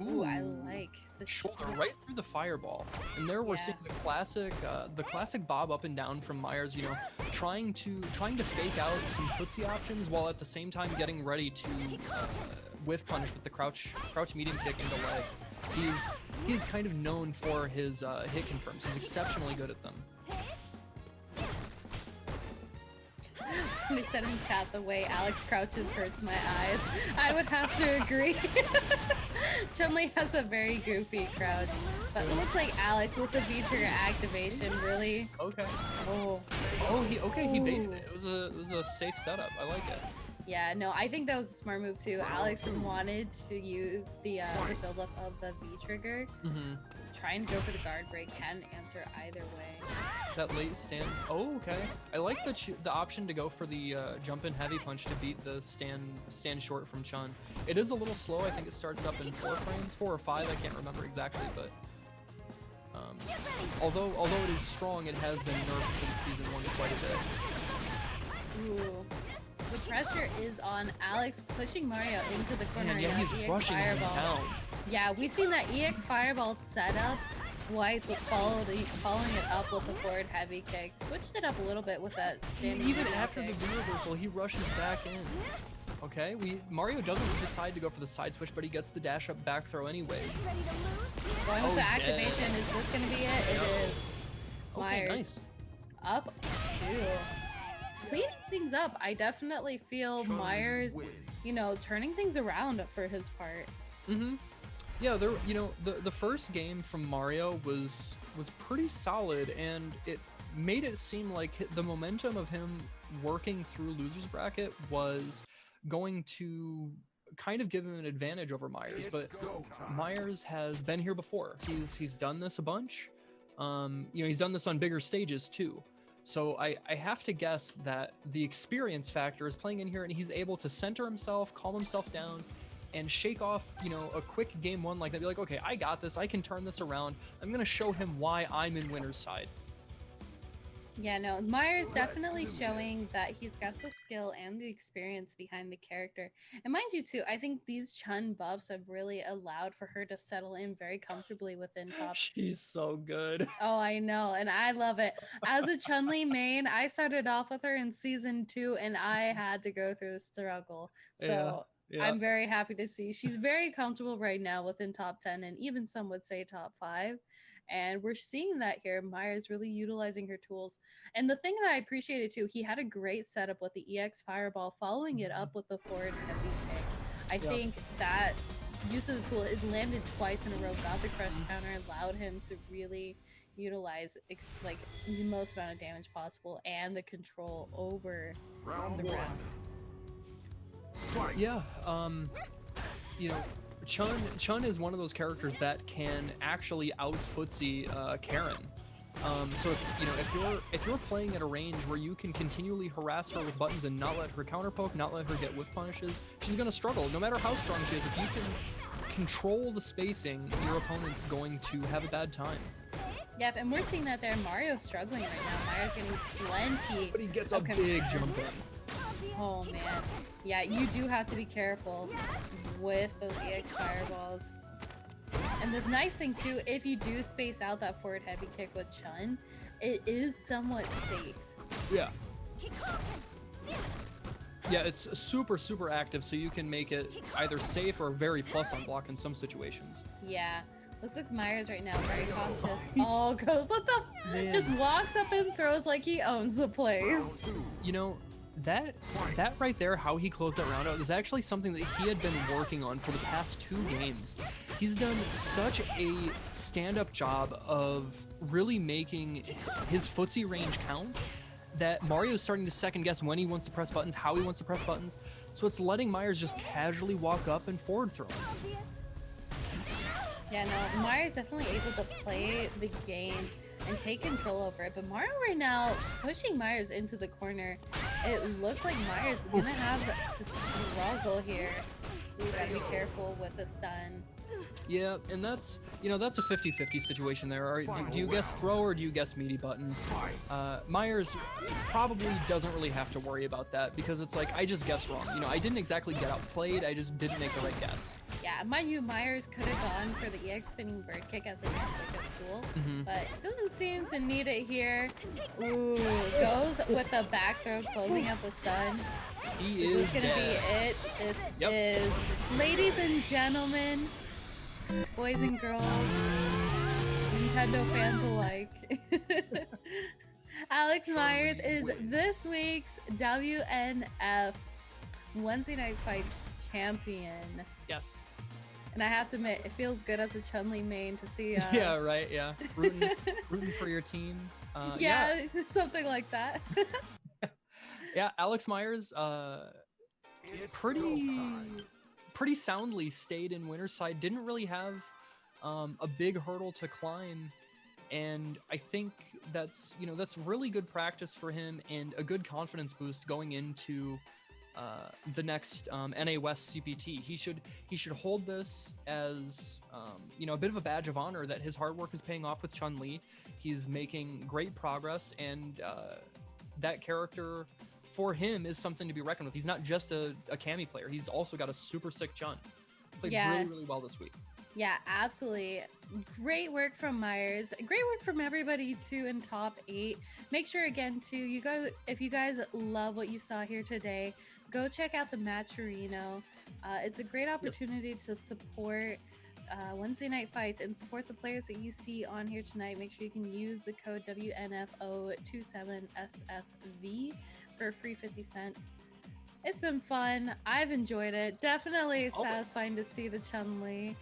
Ooh, I like the Shoulder right through the fireball, and there we're seeing the classic bob up and down from Myers. You know, trying to fake out some footsie options while at the same time getting ready to whiff punish with the crouch medium kick into legs. He's kind of known for his hit confirms. He's exceptionally good at them. Somebody said in chat, the way Alex crouches hurts my eyes. I would have to agree. Chun-Li has a very goofy crouch, but it looks like Alex with the V-trigger activation really. Okay. Oh. He baited it. It was a safe setup. I like it. Yeah, no, I think that was a smart move too. Alex wanted to use the buildup of the V-trigger. Trying to go for the guard break can answer either way. That late stand. Oh, okay. I like the option to go for the jump in heavy punch to beat the stand short from Chun. It is a little slow. I think it starts up in 4 frames, 4 or 5. I can't remember exactly, but although it is strong, it has been nerfed since season 1 quite a bit. Ooh. The pressure is on Alex pushing Mario into the corner. Man, yeah, and he's EX rushing him fireball. down. Yeah, we've seen that EX fireball setup twice with following it up with a forward heavy kick. Switched it up a little bit with that standing Even heavy after kick. the V reversal, he rushes back in. Okay, Mario doesn't decide to go for the side switch, but he gets the dash up back throw anyways. Going with the activation, is this gonna be it? It is. Okay, Myers nice. up 2. Cleaning things up. I definitely feel Myers, you know, turning things around for his part. Yeah, the first game from Mario was pretty solid, and it made it seem like the momentum of him working through losers bracket was going to kind of give him an advantage over Myers. But Myers has been here before. He's done this a bunch. He's done this on bigger stages too. So I have to guess that the experience factor is playing in here, and he's able to center himself, calm himself down, and shake off, a quick game 1 like that. Be like, okay, I got this. I can turn this around. I'm gonna show him why I'm in winner's side. Yeah, no, Myers definitely showing that he's got the skill and the experience behind the character. And mind you too, I think these Chun buffs have really allowed for her to settle in very comfortably within top. She's so good. Oh, I know, and I love it. As a Chun-Li main, I started off with her in season 2, and I had to go through the struggle. So Yeah. I'm very happy to see she's very comfortable right now within top 10, and even some would say top 5. And we're seeing that here. Myers really utilizing her tools. And the thing that I appreciated too, he had a great setup with the EX fireball, following it up with the forward heavy kick. I think that use of the tool, it landed twice in a row, got the crush counter, allowed him to really utilize the most amount of damage possible and the control over the ground. Yeah, Chun is one of those characters that can actually out footsie Karen. So if you're playing at a range where you can continually harass her with buttons and not let her counterpoke, not let her get whiff punishes, she's gonna struggle. No matter how strong she is, if you can control the spacing, your opponent's going to have a bad time. Yep, and we're seeing that there. Mario's struggling right now. Mario's getting plenty. But he gets a big jump in. Oh man, yeah, you do have to be careful with those EX fireballs. And the nice thing too, if you do space out that forward heavy kick with Chun, it is somewhat safe. Yeah. Yeah, it's super, super active, so you can make it either safe or very plus on block in some situations. Yeah. Looks like Myers right now, very cautious. Oh, goes what the? Man. Just walks up and throws like he owns the place. You know, that right there, how he closed that round out, is actually something that he had been working on for the past 2 games. He's done such a stand-up job of really making his footsie range count that Mario's starting to second guess when he wants to press buttons, how he wants to press buttons. So it's letting Myers just casually walk up and forward throw. Yeah, no, Mario's definitely able to play the game and take control over it. But Mario right now pushing Myers into the corner. It looks like Myers is gonna have to struggle here. We gotta be careful with the stun. Yeah, and that's, you know, that's a 50-50 situation there. Do you guess throw or do you guess meaty button? Myers probably doesn't really have to worry about that because it's like, I just guessed wrong. You know, I didn't exactly get outplayed, I just didn't make the right guess. Yeah, mind you, Myers could have gone for the EX spinning bird kick as a nice wake-up tool, but doesn't seem to need it here. Ooh, goes with the back throw, closing out the stun. He is gonna dead. be it. This is, ladies and gentlemen, boys and girls, Nintendo fans alike. Alex Myers is this week's WNF Wednesday Night Fights champion. Yes. And I have to admit, it feels good as a Chun-Li main to see. Yeah, right. Yeah, rooting for your team. Yeah, something like that. Yeah, Alex Myers, pretty soundly stayed in winner's side. Didn't really have a big hurdle to climb, and I think that's really good practice for him and a good confidence boost going into the next NA West CPT. He should hold this as a bit of a badge of honor that his hard work is paying off with Chun-Li. He's making great progress, and that character for him is something to be reckoned with. He's not just a Cammy player. He's also got a super sick Chun. Played really well this week. Yeah, absolutely. Great work from Myers. Great work from everybody too in top 8. Make sure again too, if you guys love what you saw here today, go check out the Matcherino. It's a great opportunity to support Wednesday Night Fights and support the players that you see on here tonight. Make sure you can use the code WNF2020SFV for a free 50¢. It's been fun. I've enjoyed it. Definitely satisfying to see the Chun-Li.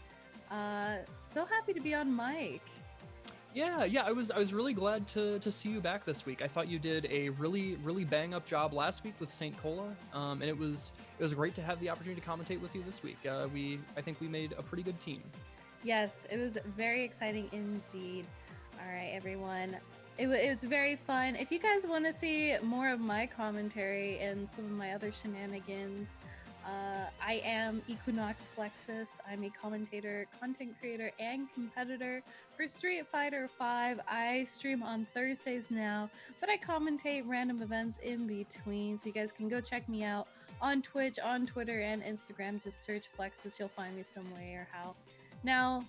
So happy to be on mic. Yeah, I was really glad to see you back this week. I thought you did a really bang up job last week with St. Cola, and it was great to have the opportunity to commentate with you this week. I think we made a pretty good team. Yes, it was very exciting indeed. All right, everyone. It's very fun. If you guys want to see more of my commentary and some of my other shenanigans, I am Equinox Flexus. I'm a commentator, content creator, and competitor for Street Fighter V. I stream on Thursdays now, but I commentate random events in between, so you guys can go check me out on Twitch, on Twitter, and Instagram. Just search Flexus. You'll find me some way or how. Now,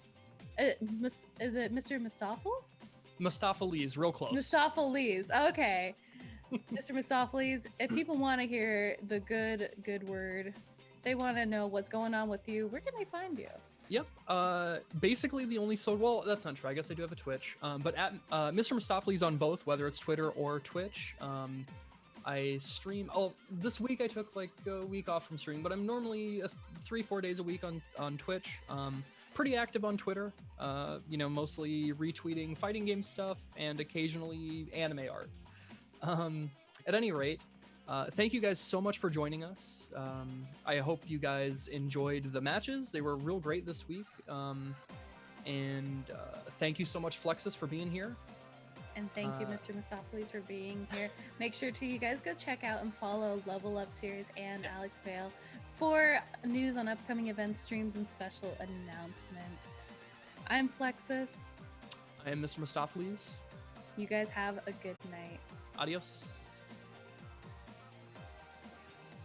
is it Mr. Mustafels? Mustafales, real close. Mustafales, okay. Mr. Mustafales, if people want to hear the good word, they want to know what's going on with you, where can they find you? Yep. Basically the only well, that's not true. I guess I do have a Twitch. But at Mr. Mustafales on both, whether it's Twitter or Twitch. I stream. This week I took like a week off from streaming, but I'm normally 3-4 days a week on Twitch. Pretty active on Twitter. Mostly retweeting fighting game stuff and occasionally anime art. At any rate, thank you guys so much for joining us. I hope you guys enjoyed the matches. They were real great this week. And thank you so much, Flexus, for being here. And thank you, Mr. Mustafales, for being here. Make sure to you guys go check out and follow Level Up Series and Alex Vale for news on upcoming events, streams, and special announcements. I'm Flexus. I am Mr. Mustafales. You guys have a good night. Adios.